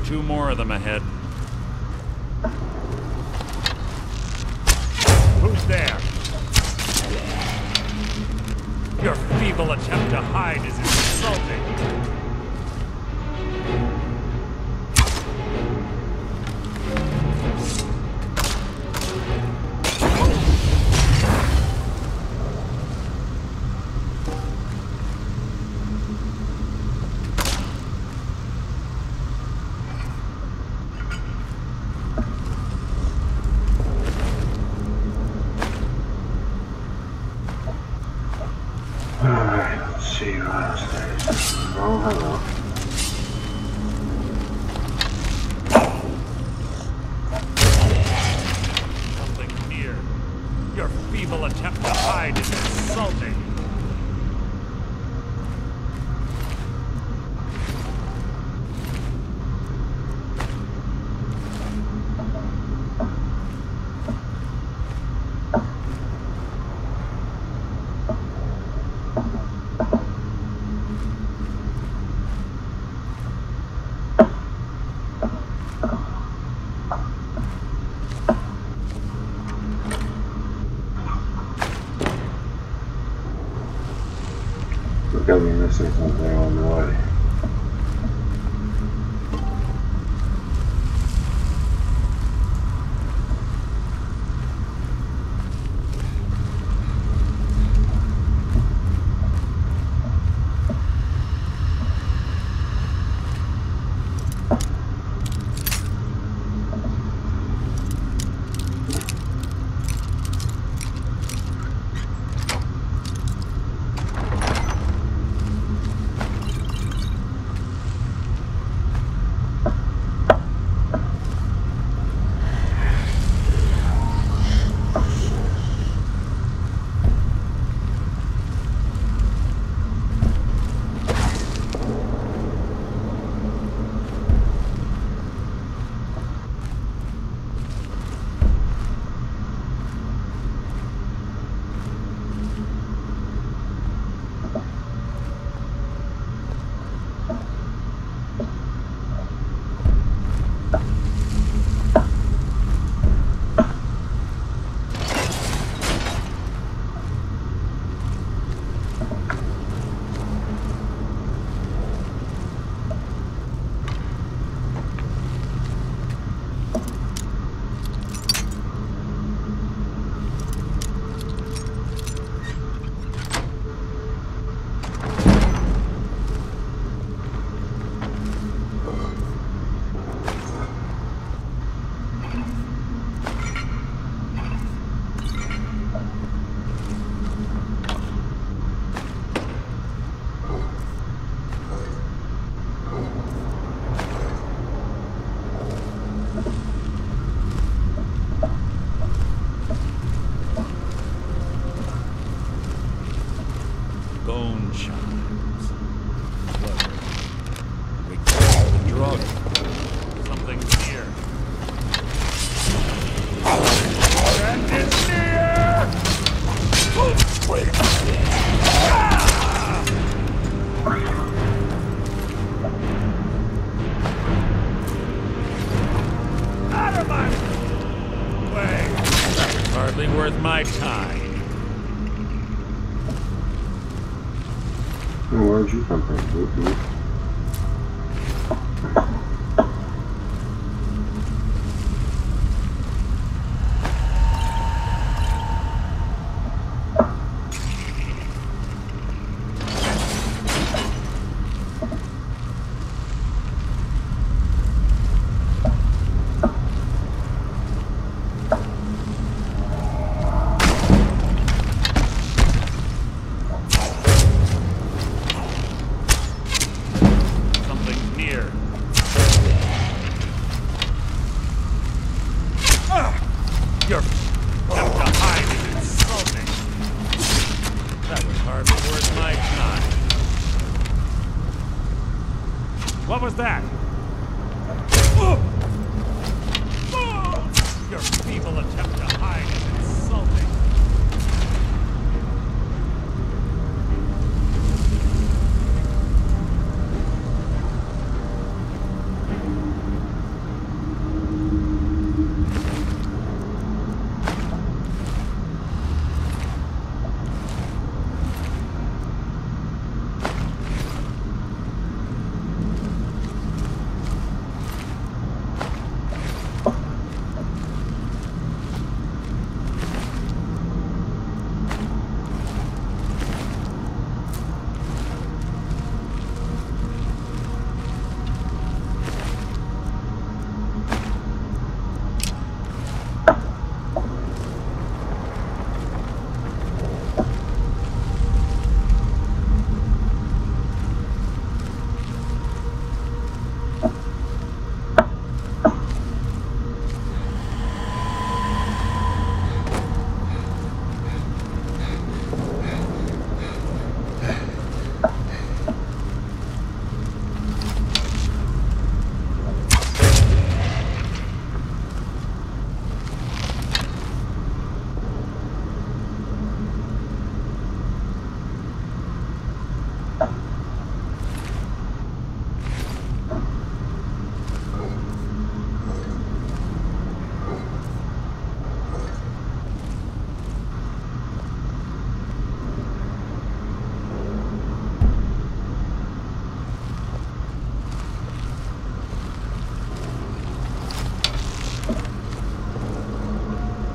Two more of them ahead. Who's there? Your feeble attempt to hide is insulting. Alright, let's see what else there is. Oh, hello. Something near. Your feeble attempt to hide is insulting. We're going to be missing something on the way. chimes. Clever. We call the drug. Something's here. And it's near! Out of my way! That was hardly worth my time. Where'd you come from? What was that? Your feeble attempt to hide is insulting.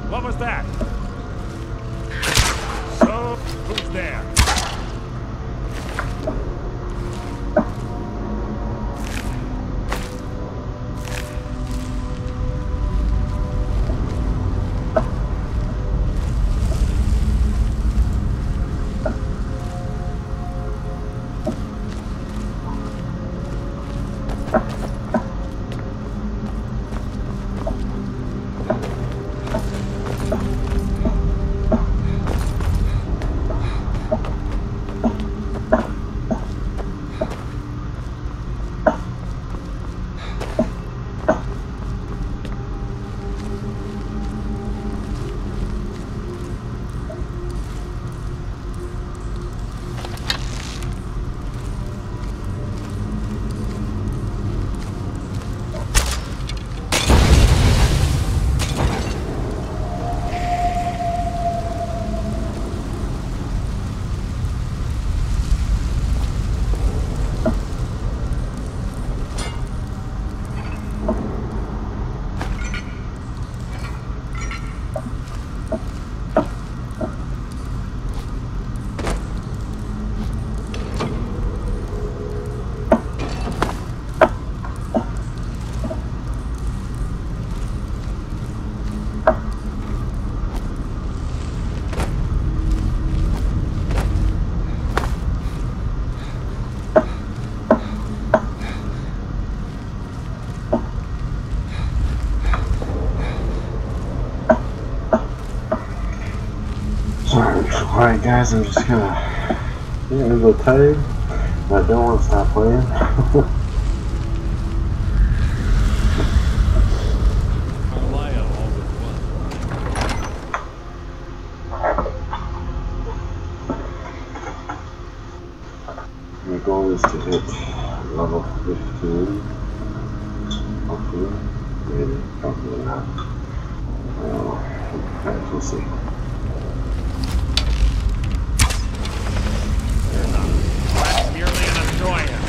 What was that? So, who's there? Alright guys, I'm just gonna Yeah, I'm a little tired, but I don't want to stop playing. My goal is to hit level 15. Hopefully. Maybe. Probably not. We'll see. That's merely an annoyance.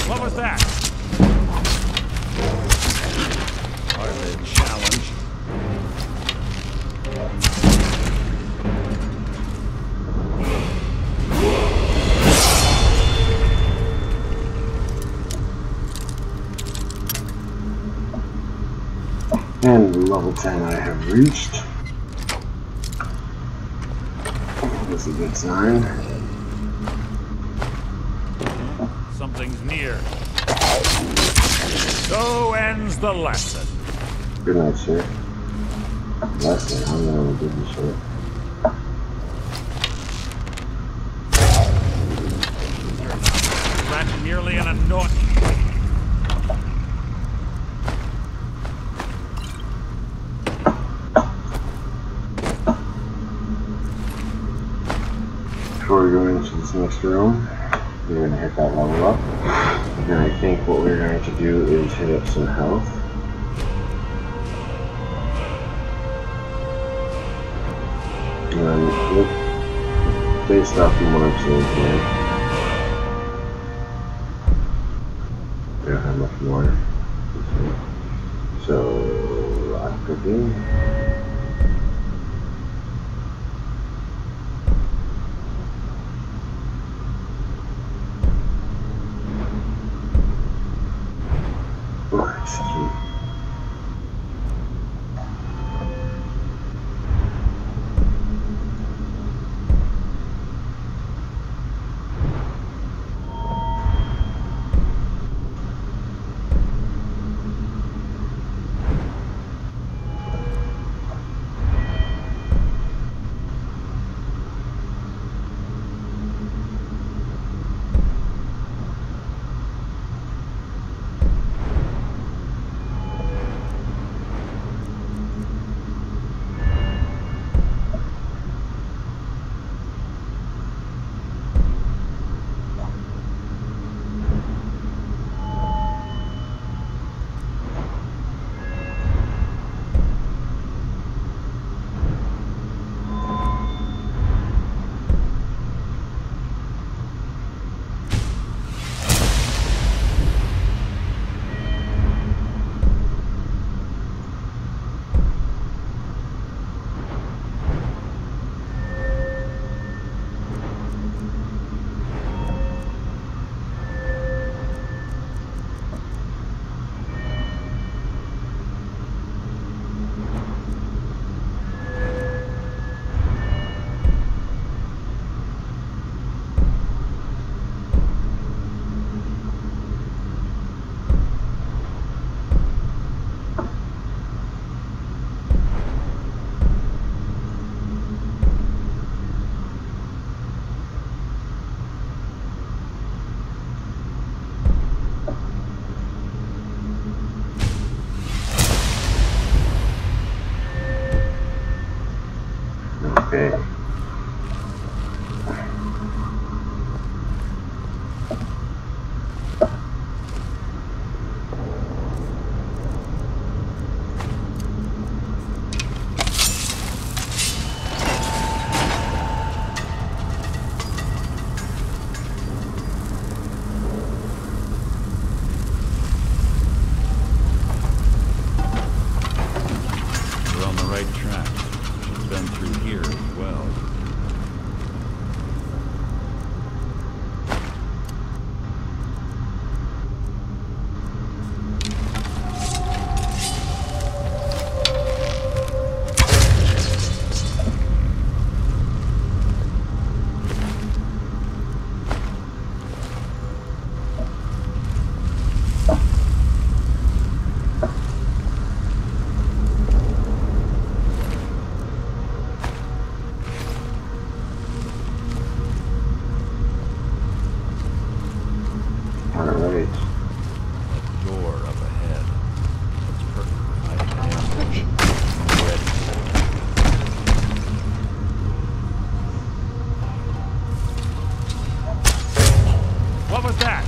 What was that? Part of the challenge. And level 10 I have reached. That's a good sign. Something's near. So ends the lesson. Good night, sir. Lesson, I'm gonna give you shit. That's merely an annoyance. Before we go into this next room, we're going to hit that level up. And I think what we're going to do is hit up some health. And then look, based off from what I'm seeing here, we don't have much more. So, rock cooking. What was that?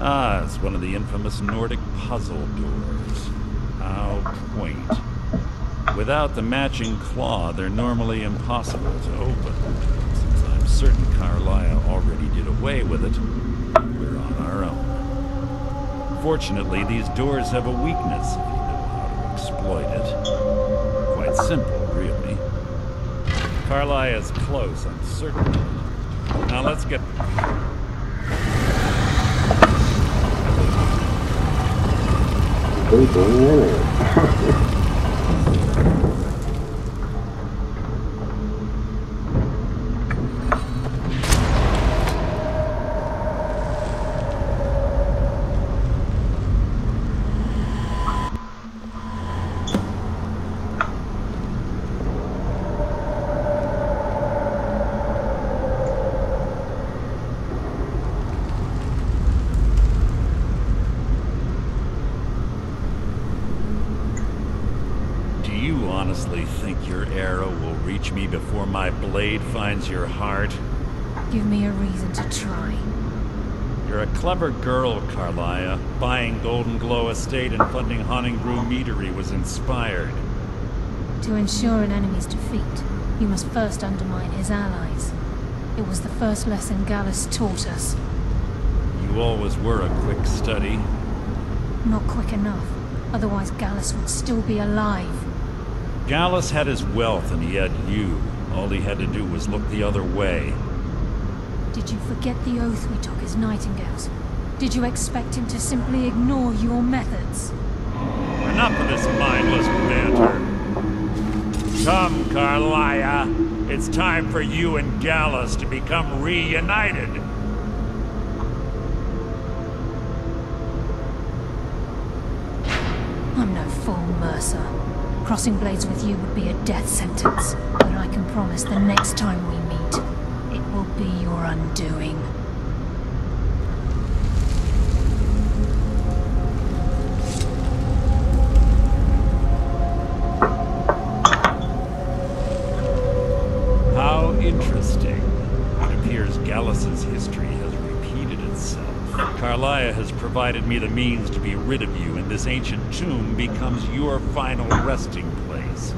Ah, it's one of the infamous Nordic puzzle doors. How quaint. Without the matching claw, they're normally impossible to open. Since I'm certain Carlisle already did away with it, we're on our own. Fortunately, these doors have a weakness if you know how to exploit it. Quite simple, really. Carlisle is close, I'm certain of it. Now let's get... honestly think your arrow will reach me before my blade finds your heart? Give me a reason to try. You're a clever girl, Carlisle. Buying Golden Glow Estate and funding Honningbrew Meadery was inspired. To ensure an enemy's defeat, you must first undermine his allies. It was the first lesson Gallus taught us. You always were a quick study. Not quick enough. Otherwise Gallus would still be alive. Gallus had his wealth and he had you. All he had to do was look the other way. Did you forget the oath we took as nightingales? Did you expect him to simply ignore your methods? Enough of this mindless banter. Come, Carlisle. It's time for you and Gallus to become reunited. I'm no fool, Mercer. Crossing blades with you would be a death sentence, but I can promise the next time we meet, it will be your undoing. How interesting. It appears Gallus's history has repeated itself. Carlisle has provided me the means to be rid of you, and this ancient tomb becomes your final resting place.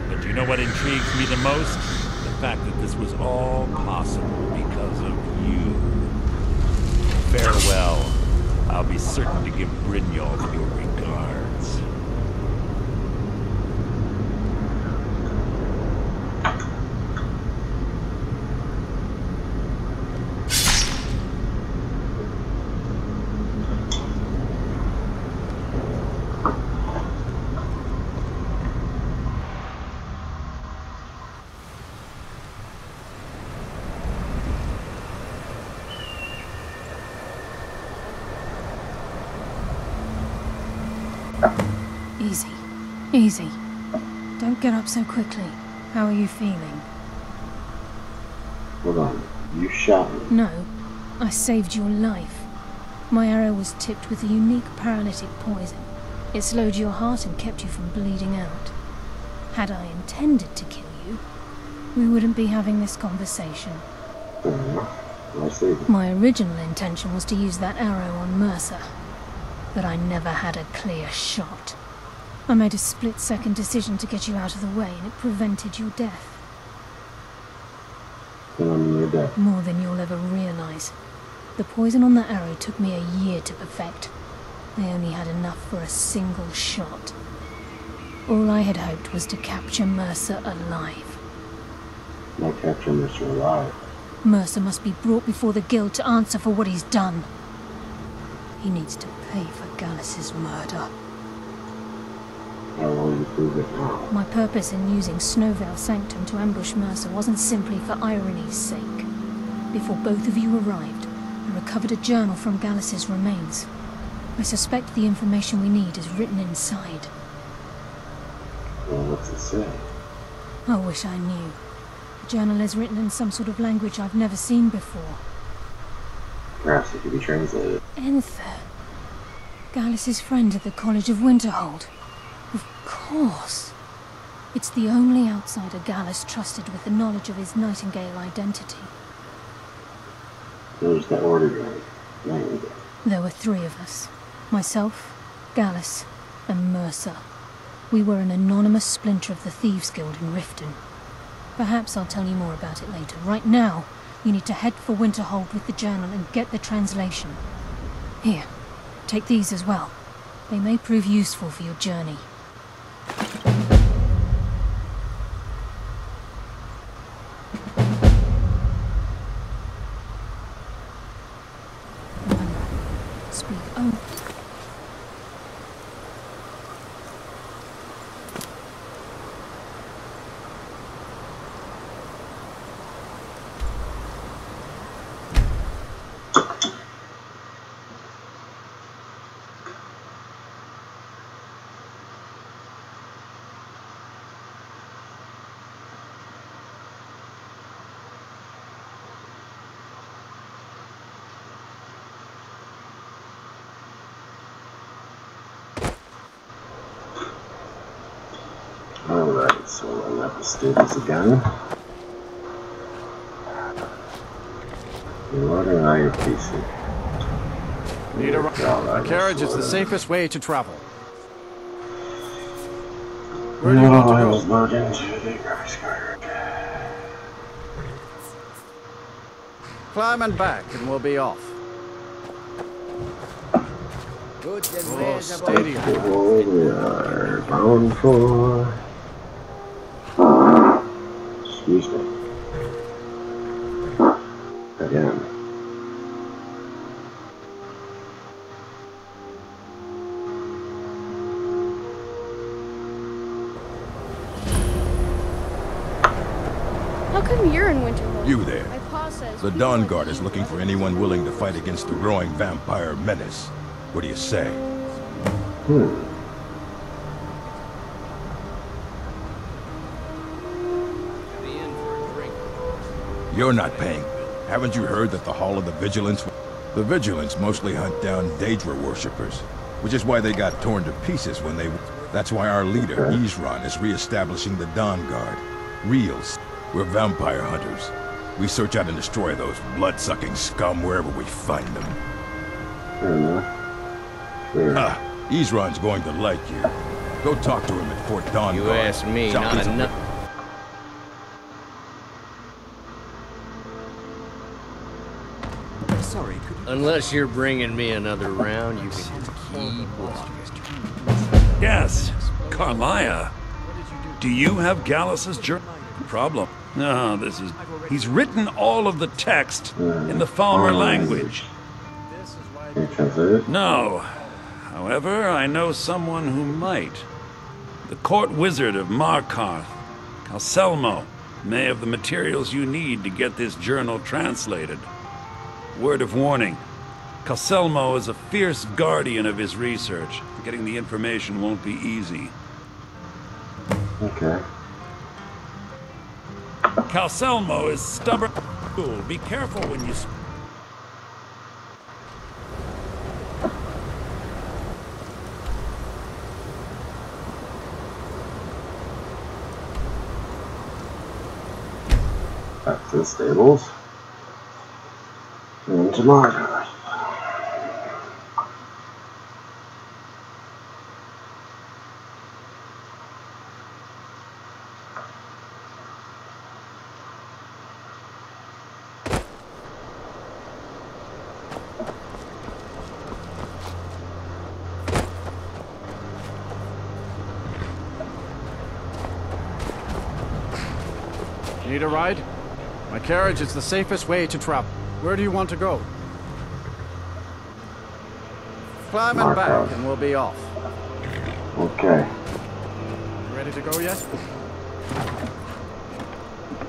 But do you know what intrigues me the most? The fact that this was all possible because of you. Farewell. I'll be certain to give Brynjolf your regards. Easy. Easy. Don't get up so quickly. How are you feeling? Hold on. You shot me. No. I saved your life. My arrow was tipped with a unique paralytic poison. It slowed your heart and kept you from bleeding out. Had I intended to kill you, we wouldn't be having this conversation. I see. My original intention was to use that arrow on Mercer, but I never had a clear shot. I made a split-second decision to get you out of the way, and it prevented your death. More than you'll ever realize. The poison on that arrow took me a year to perfect. I only had enough for a single shot. All I had hoped was to capture Mercer alive. Not capture Mercer alive. Mercer must be brought before the guild to answer for what he's done. He needs to pay for Gallus's murder. How will you prove it now? My purpose in using Snowvale Sanctum to ambush Mercer wasn't simply for irony's sake. Before both of you arrived, I recovered a journal from Gallus's remains. I suspect the information we need is written inside. Well, what's it say? I wish I knew. The journal is written in some sort of language I've never seen before. Perhaps it could be translated. Enther. Gallus's friend at the College of Winterhold. Of course. It's the only outsider Gallus trusted with the knowledge of his Nightingale identity. There's the order guy. Nightingale. There were 3 of us. Myself, Gallus, and Mercer. We were an anonymous splinter of the Thieves Guild in Riften. Perhaps I'll tell you more about it later. Right now, you need to head for Winterhold with the journal and get the translation. Here, take these as well. They may prove useful for your journey. Remember, speak only. Alright, so we'll have to do this again. In order, now you're pacing. Need a carriage is the safest way to travel. Where do you want to go? Climb and back, and we'll be off. Oh, steady. We are bound for... Excuse me. Again. How come you're in Winterhold? You there. My pa says The Dawn Guard is looking for anyone willing to fight against the growing vampire menace. What do you say? You're not paying. Haven't you heard that the Hall of the Vigilance... The Vigilance mostly hunt down Daedra worshippers, which is why they got torn to pieces when they... That's why our leader, Isran, is re-establishing the Dawn Guard. Reals. We're vampire hunters. We search out and destroy those blood-sucking scum wherever we find them. Isran's going to like you. Go talk to him at Fort Dawn Guard. You asked me, not enough. Sorry. sorry. Unless you're bringing me another round, you can just keep walking. Yes, Carlia. Do you have Gallus's journal? Problem. No, this is... He's written all of the text in the Falmer language. Can you translate it? No. However, I know someone who might. The court wizard of Markarth, Calselmo, may have the materials you need to get this journal translated. Word of warning. Calselmo is a fierce guardian of his research. Getting the information won't be easy. Okay. Calselmo is stubborn. Be careful when you... Back to the stables. And to Markarth. Need a ride? My carriage is the safest way to travel. Where do you want to go? Climb and back and we'll be off. Okay. You ready to go yet?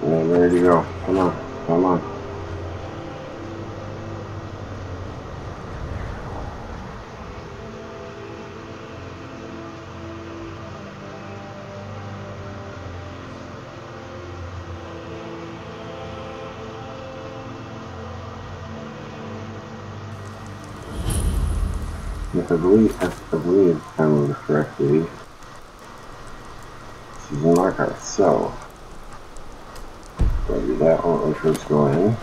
Yeah, I'm ready to go. Come on. Come on. If I believe I remember correctly, this is in Markarth, so do that while we first go in.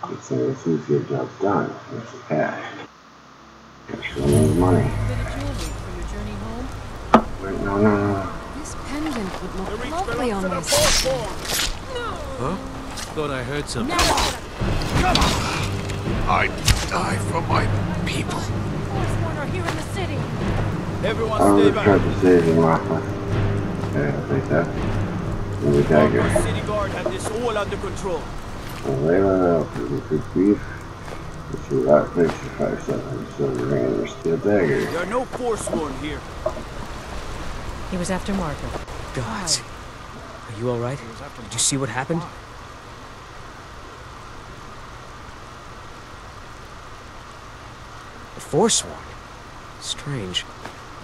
Good thing as soon as you get jobs done, there's the cash. Money. Wait, no. This pendant would look lovely on my skin. Huh? Thought I heard something. I die for my people. We're here in the city. Everyone I stay was back. trying to save him, Martha. Okay, I'll take that. And the dagger. City guard have this all under control. And lay that out, people could beef. If you rock makes you 5-7, so the ring and steel dagger. There are no Forsworn here. He was after Margaret. Gods. Are you alright? Did you see what happened? The Forsworn? Strange.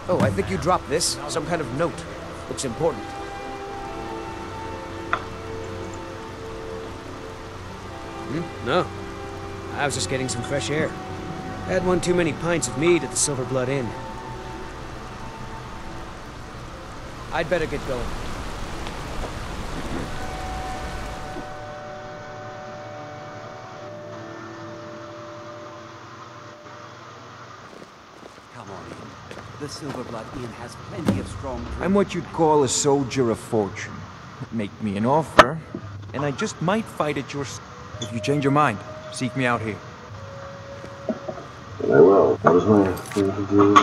Oh, I think you dropped this. Some kind of note. Looks important. No. I was just getting some fresh air. Had one too many pints of mead at the Silver Blood Inn. I'd better get going. Come on in. The Silver Blood Inn has plenty of strong drink. I'm what you'd call a soldier of fortune. Make me an offer, and I just might fight at your... If you change your mind, seek me out here. And I will. That was my thing to do.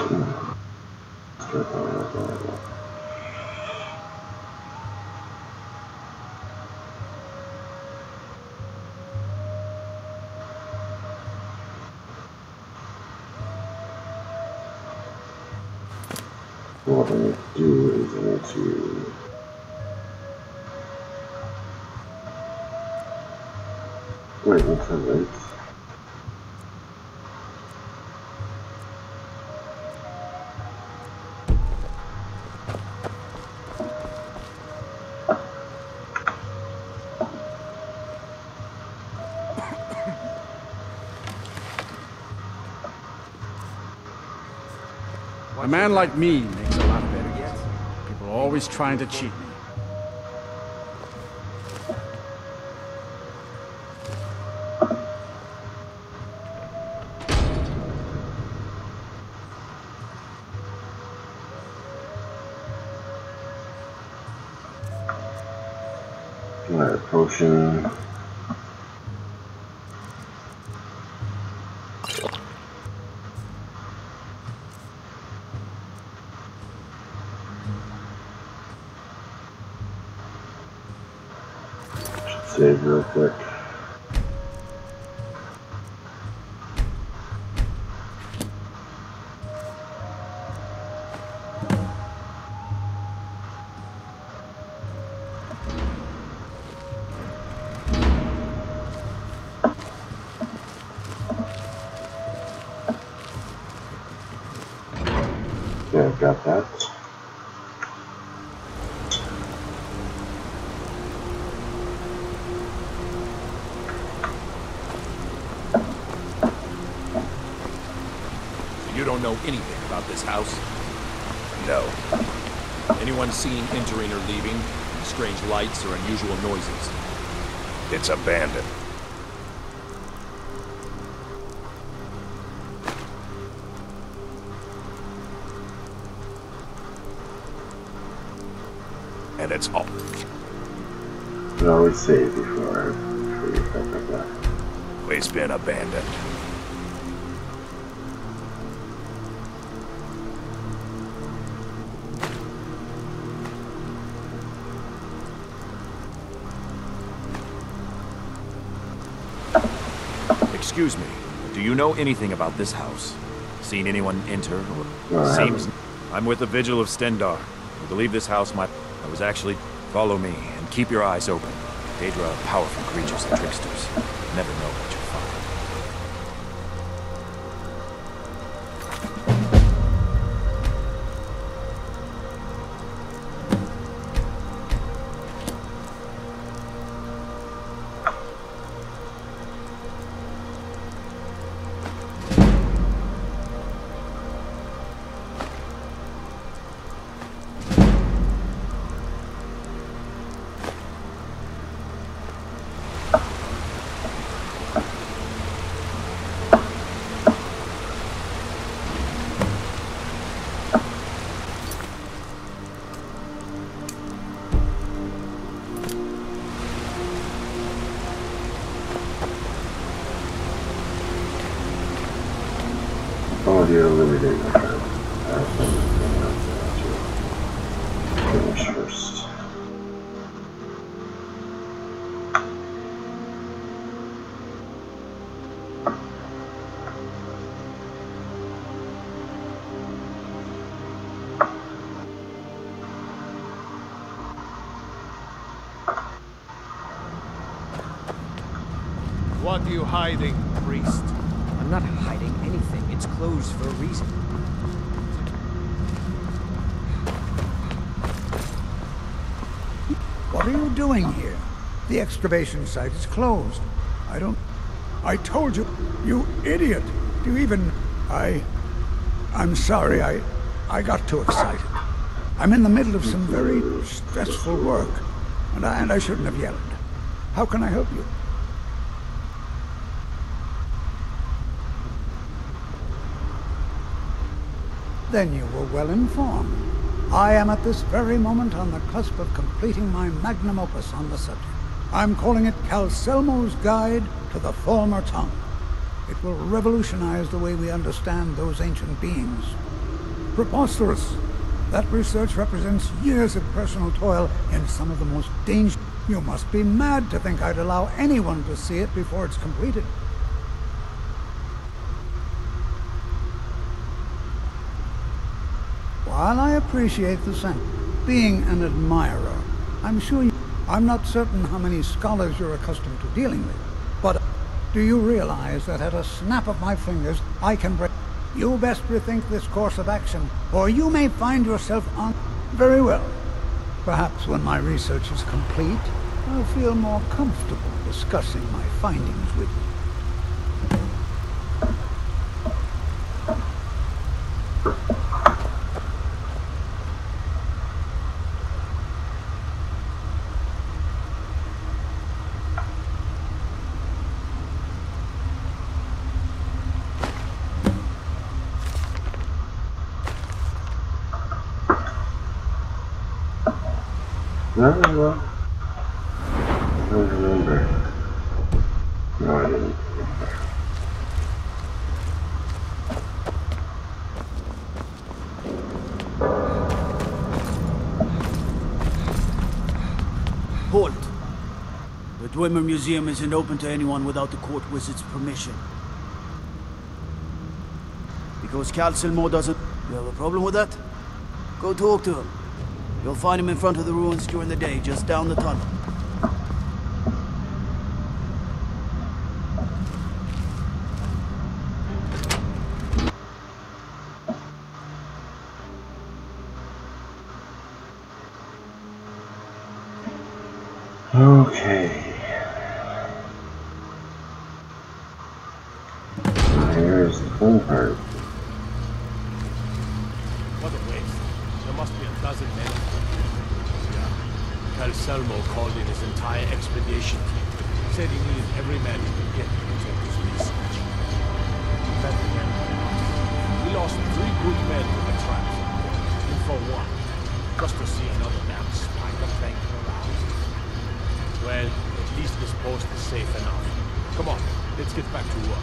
What I need to do is I need to wait until it's A man like me makes a lot of enemies. People are always trying to cheat me. Alright, potion. Save real quick. Okay, I've got that. You don't know anything about this house? No. Anyone seen entering or leaving? Strange lights or unusual noises? It's abandoned. And it's all. You always save before you fuck like that. Always been abandoned. Excuse me, do you know anything about this house? Seen anyone enter or seems? I'm with the Vigil of Stendar. I believe this house might. I was actually. Follow me and keep your eyes open. Daedra are powerful creatures and tricksters. Never know what you'll find. Oh, you're limited. Finish first. What are you hiding, priest? I'm not hiding anything. It's closed for a reason. What are you doing here? The excavation site is closed. I told you, you idiot! Do you even... I'm sorry, I got too excited. I'm in the middle of some very stressful work, and I shouldn't have yelled. How can I help you? Then you were well informed. I am at this very moment on the cusp of completing my magnum opus on the subject. I'm calling it Calcelmo's Guide to the Former Tongue. It will revolutionize the way we understand those ancient beings. Preposterous! That research represents years of personal toil in some of the most dangerous... You must be mad to think I'd allow anyone to see it before it's completed. While I appreciate the sentiment, being an admirer, I'm not certain how many scholars you're accustomed to dealing with, but do you realize that at a snap of my fingers, I can break... You best rethink this course of action, or you may find yourself on... Very well. Perhaps when my research is complete, I'll feel more comfortable discussing my findings with you. Very well. don't remember. No, I didn't. Halt! The Dwemer Museum isn't open to anyone without the court wizard's permission. Because Cal Silmo doesn't... You have a problem with that? Go talk to him. You'll find him in front of the ruins during the day, just down the tunnel. Okay. Here's the fun part. What a waste. There must be a dozen men. Yeah. Calselmo called in his entire expedition team. Said he needed every man he could get to protect his research. That began. We lost 3 good men to the traps. And for what? Just to see another damn spider plank around. Well, at least this post is safe enough. Come on, let's get back to work.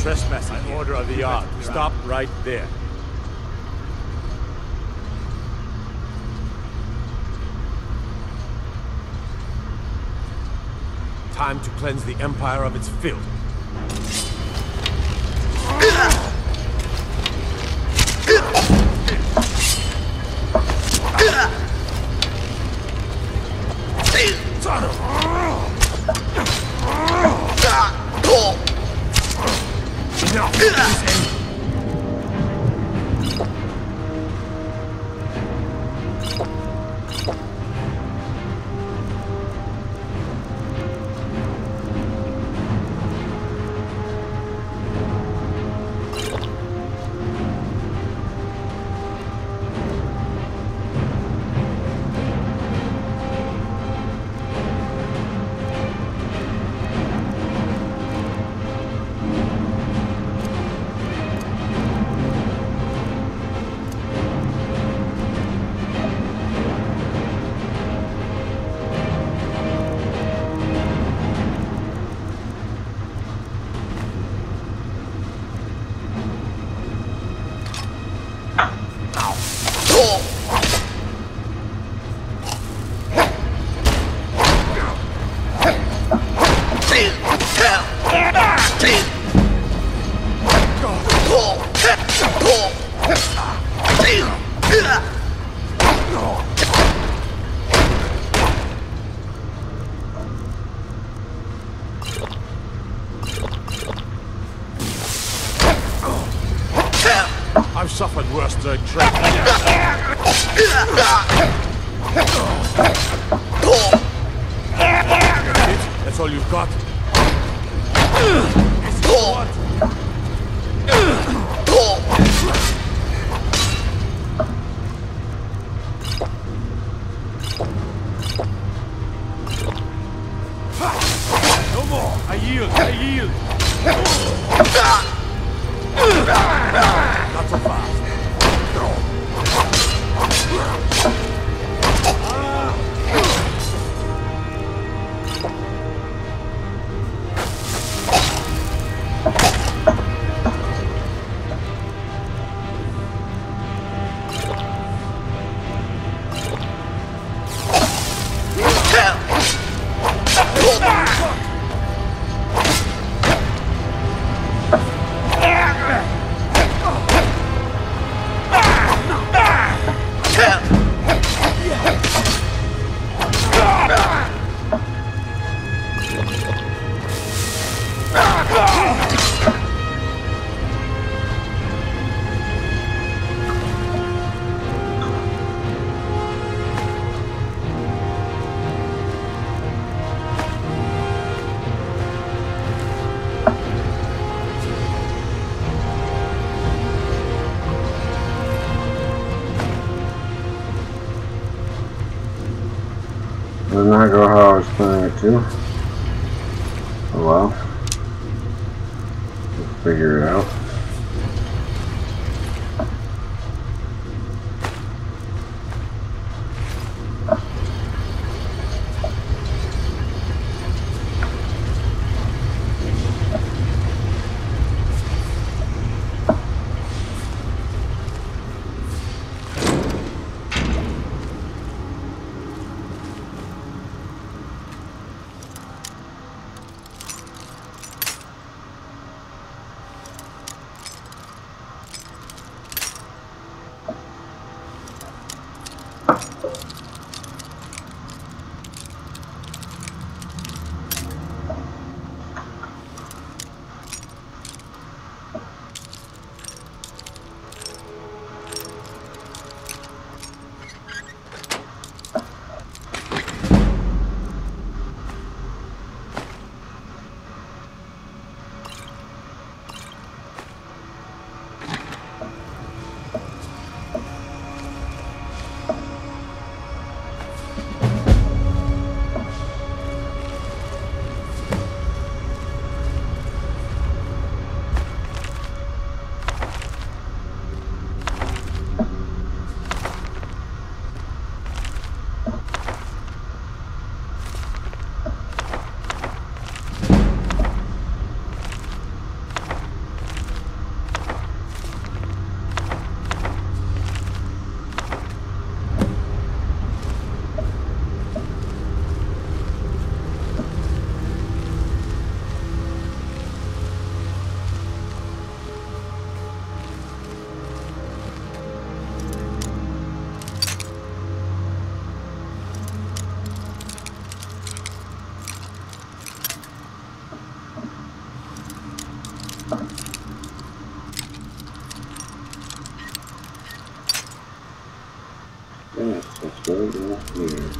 Trespassing. Order of the yard. Stop right there. Time to cleanse the Empire of its filth. I've suffered worse than a trap. That's all you've got? No more! I yield! I yield! Not so fast. Did not go how I was planning it to. Oh well. We'll figure it out. Yes, let's go here.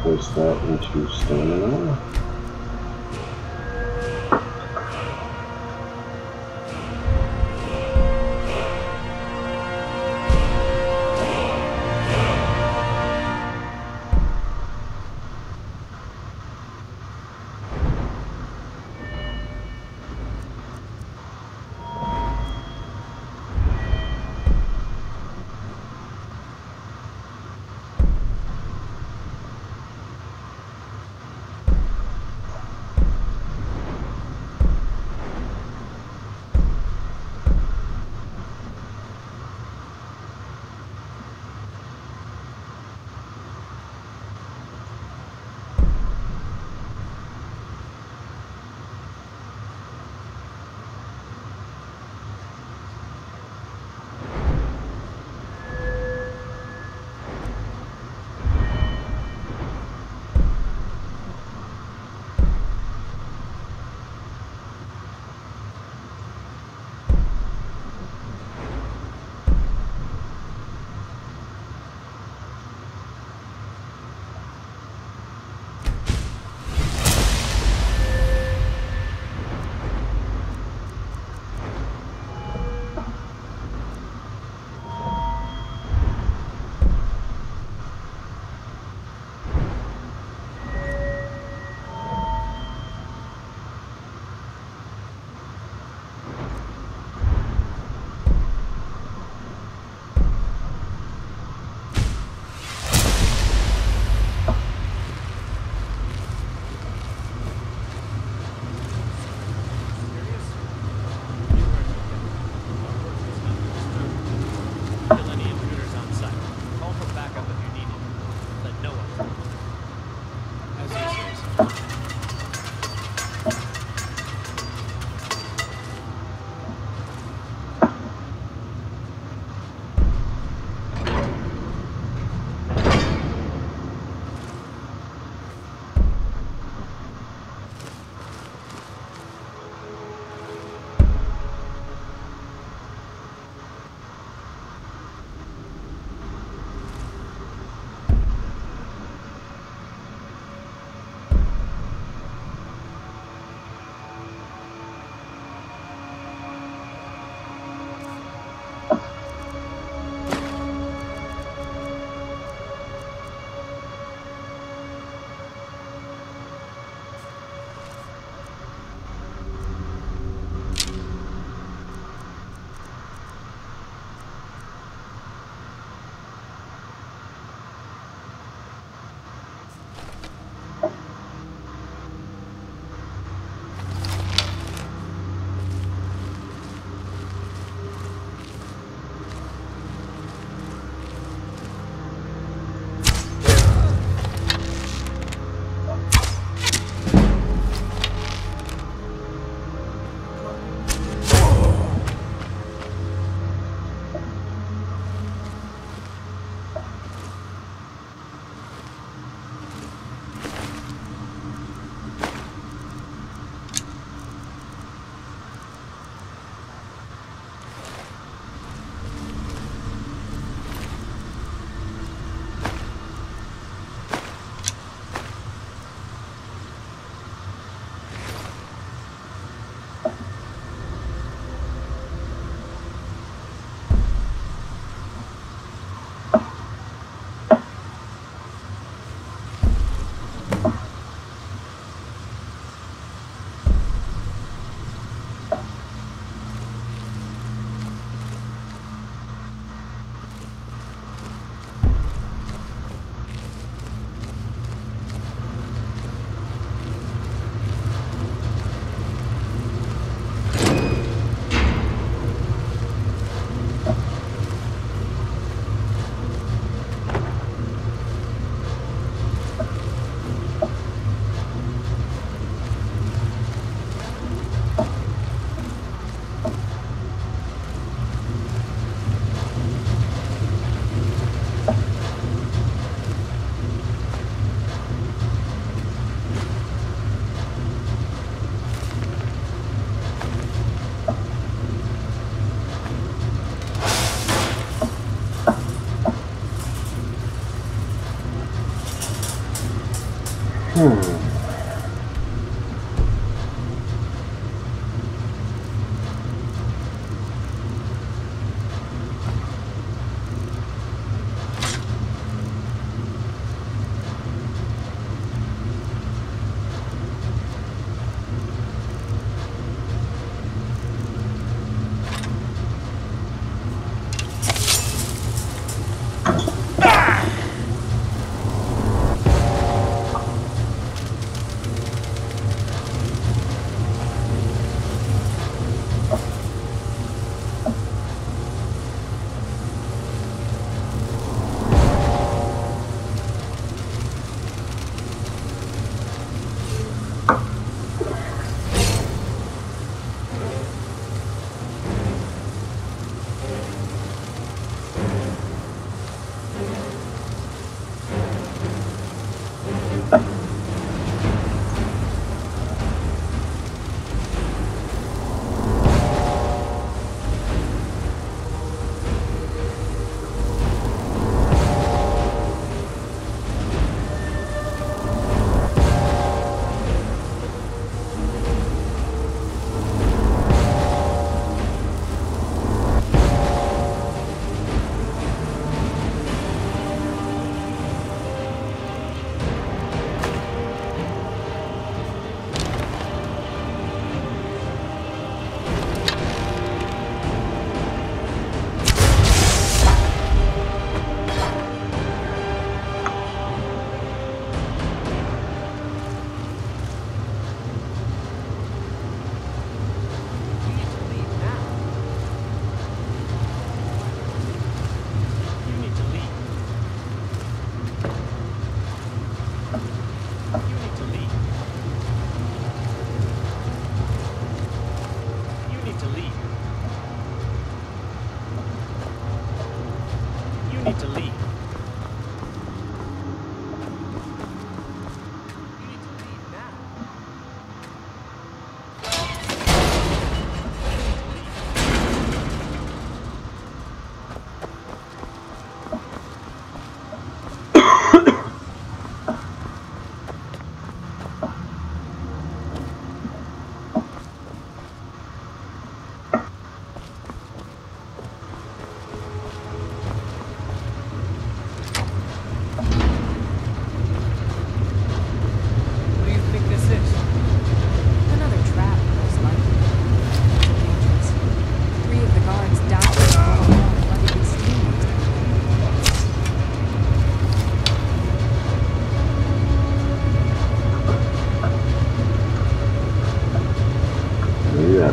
Place that into stamina.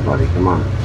that, buddy. Come on.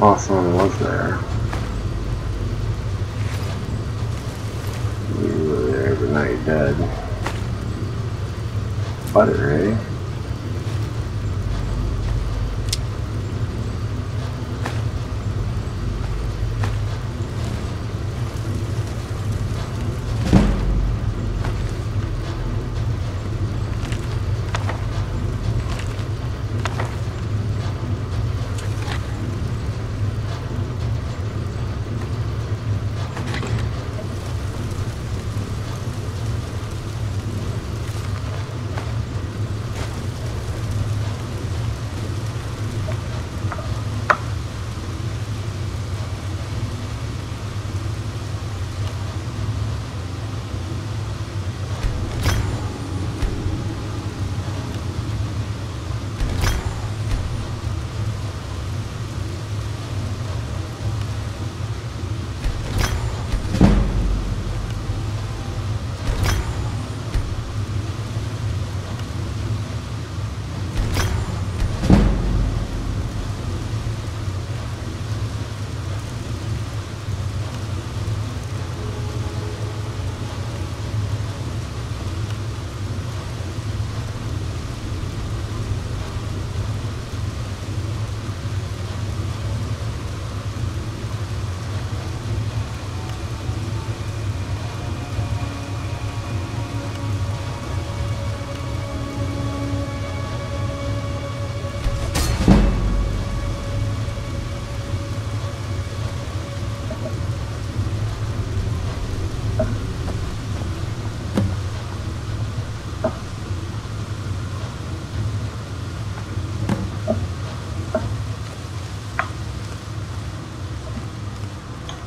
Oh, someone was there. You were there, but now you're dead. Butter, eh?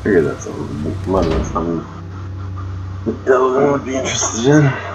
figured that's a lot of something that Delvin would be interested in.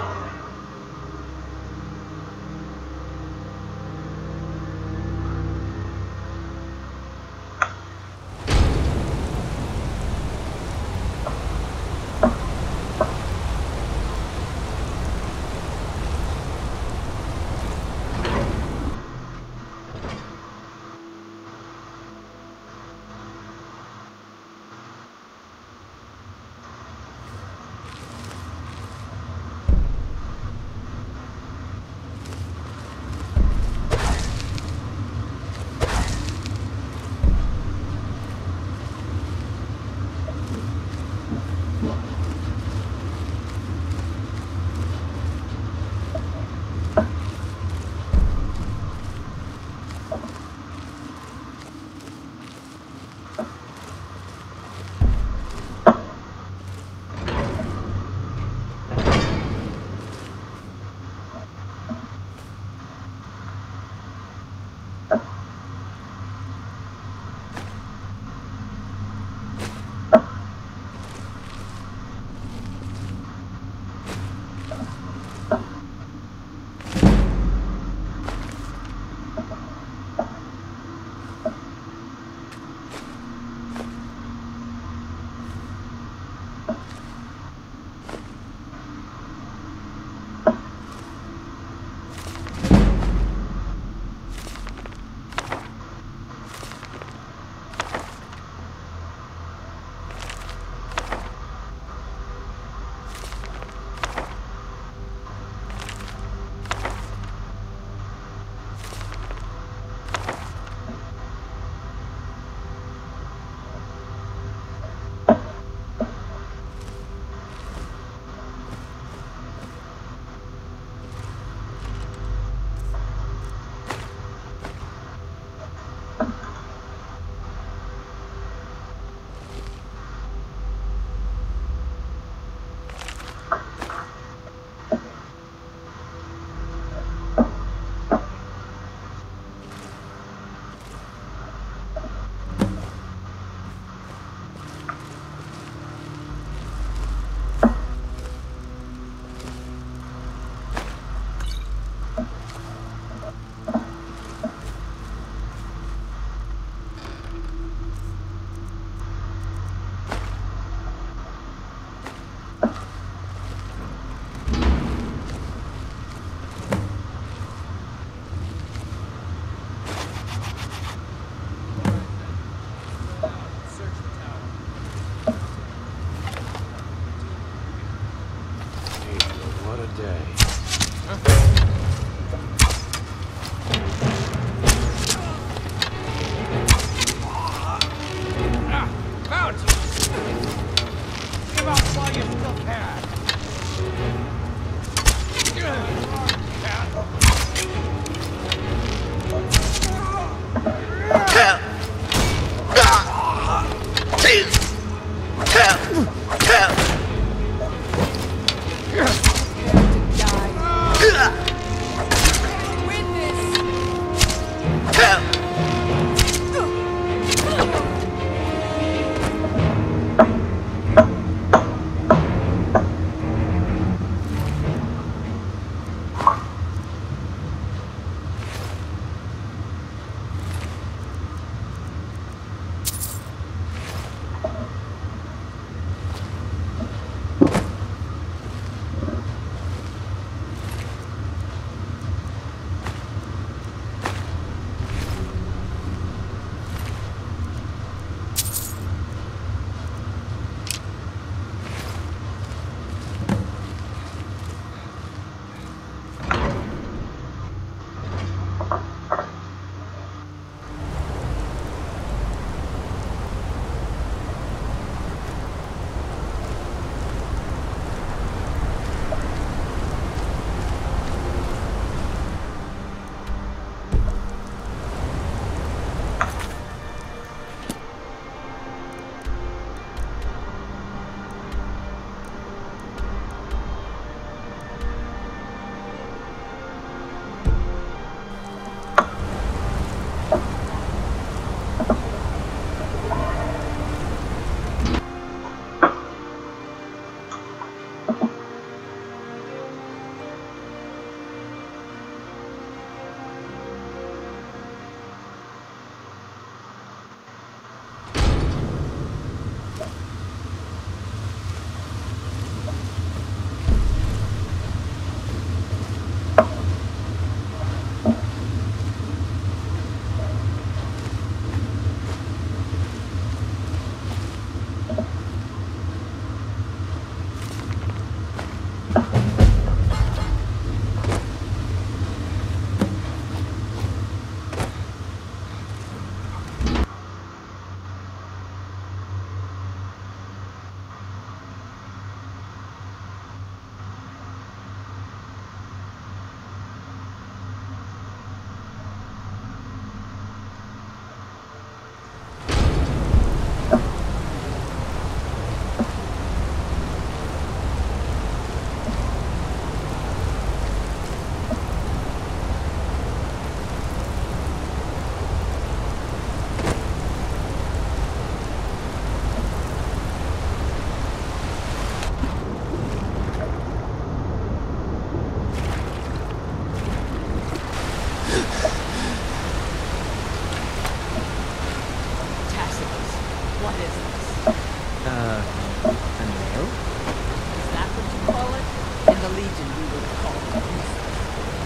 reason we were called useless.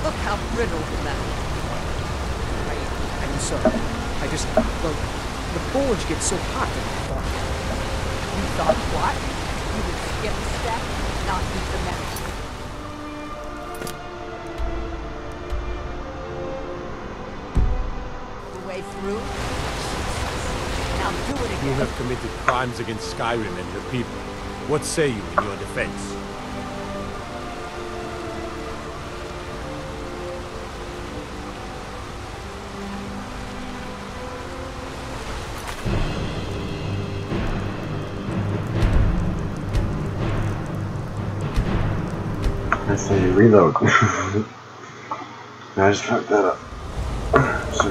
Look how brittle the metal. I'm sorry. I just, well, the forge gets so hot that I thought. You thought what? You would skip a step, not eat the metal. The way through? Now do it again. You have committed crimes against Skyrim and your people. What say you in your defense? I say reload. I just fucked that up. So.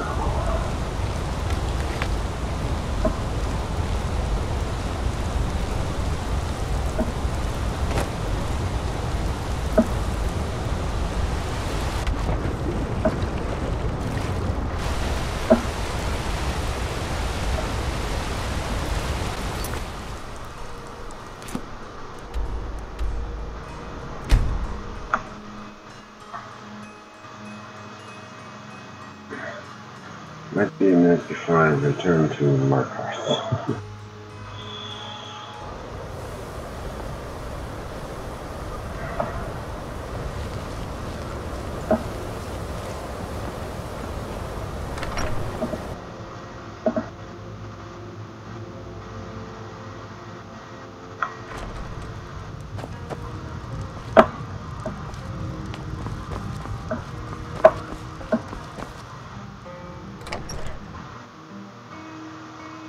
Might be a minute before I return to Markarth.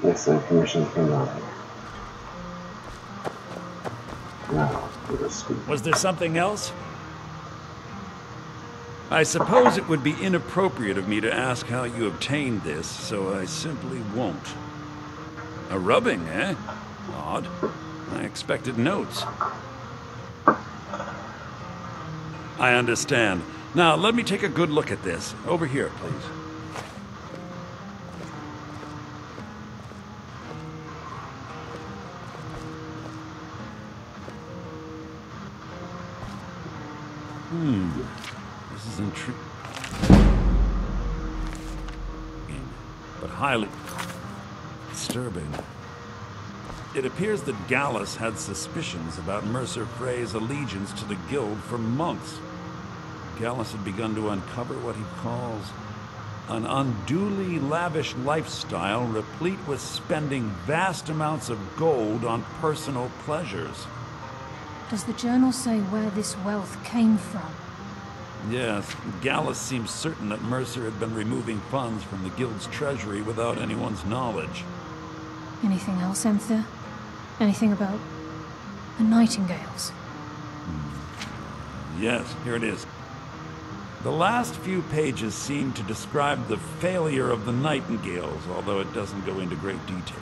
Yes, the information's been on here. Now, was there something else? I suppose it would be inappropriate of me to ask how you obtained this, so I simply won't. A rubbing, eh? Odd. I expected notes. I understand. Now, let me take a good look at this. Over here, please. This is intriguing, but highly disturbing. It appears that Gallus had suspicions about Mercer Frey's allegiance to the Guild for months. Gallus had begun to uncover what he calls an unduly lavish lifestyle replete with spending vast amounts of gold on personal pleasures. Does the journal say where this wealth came from? Yes, Gallus seems certain that Mercer had been removing funds from the Guild's treasury without anyone's knowledge. Anything else, Emthyr? Anything about the Nightingales? Yes, here it is. The last few pages seem to describe the failure of the Nightingales, although it doesn't go into great detail.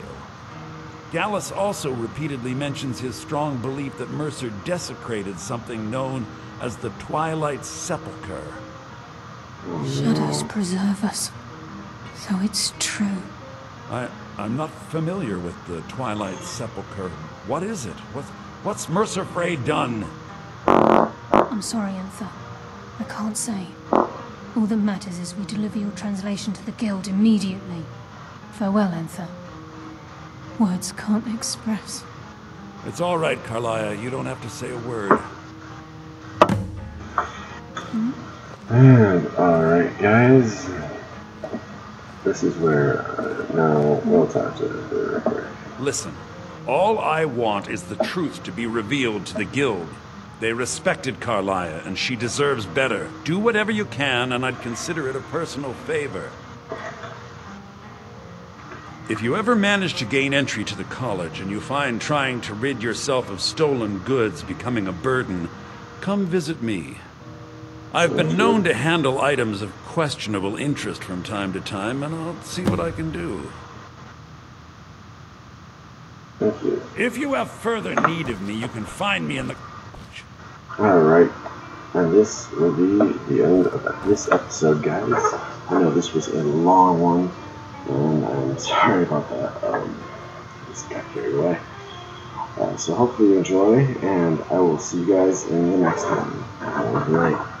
Gallus also repeatedly mentions his strong belief that Mercer desecrated something known as the Twilight Sepulchre. Shadows preserve us. So it's true. I'm not familiar with the Twilight Sepulchre. What is it? What's Mercer Frey done? I'm sorry, Emthyr. I can't say. All that matters is we deliver your translation to the Guild immediately. Farewell, Emthyr. Words can't express. It's all right, Carlia. You don't have to say a word. And alright, guys. This is where now we'll talk to the record. Listen, all I want is the truth to be revealed to the Guild. They respected Carlia, and she deserves better. Do whatever you can, and I'd consider it a personal favor. If you ever manage to gain entry to the college, and you find trying to rid yourself of stolen goods becoming a burden, come visit me. I've been known to handle items of questionable interest from time to time, and I'll see what I can do. Thank you. If you have further need of me, you can find me in the... Alright, and this will be the end of this episode, guys. I know this was a long one, and I'm sorry about that. Just got carried away. So hopefully you enjoy, and I will see you guys in the next one. Have a good night.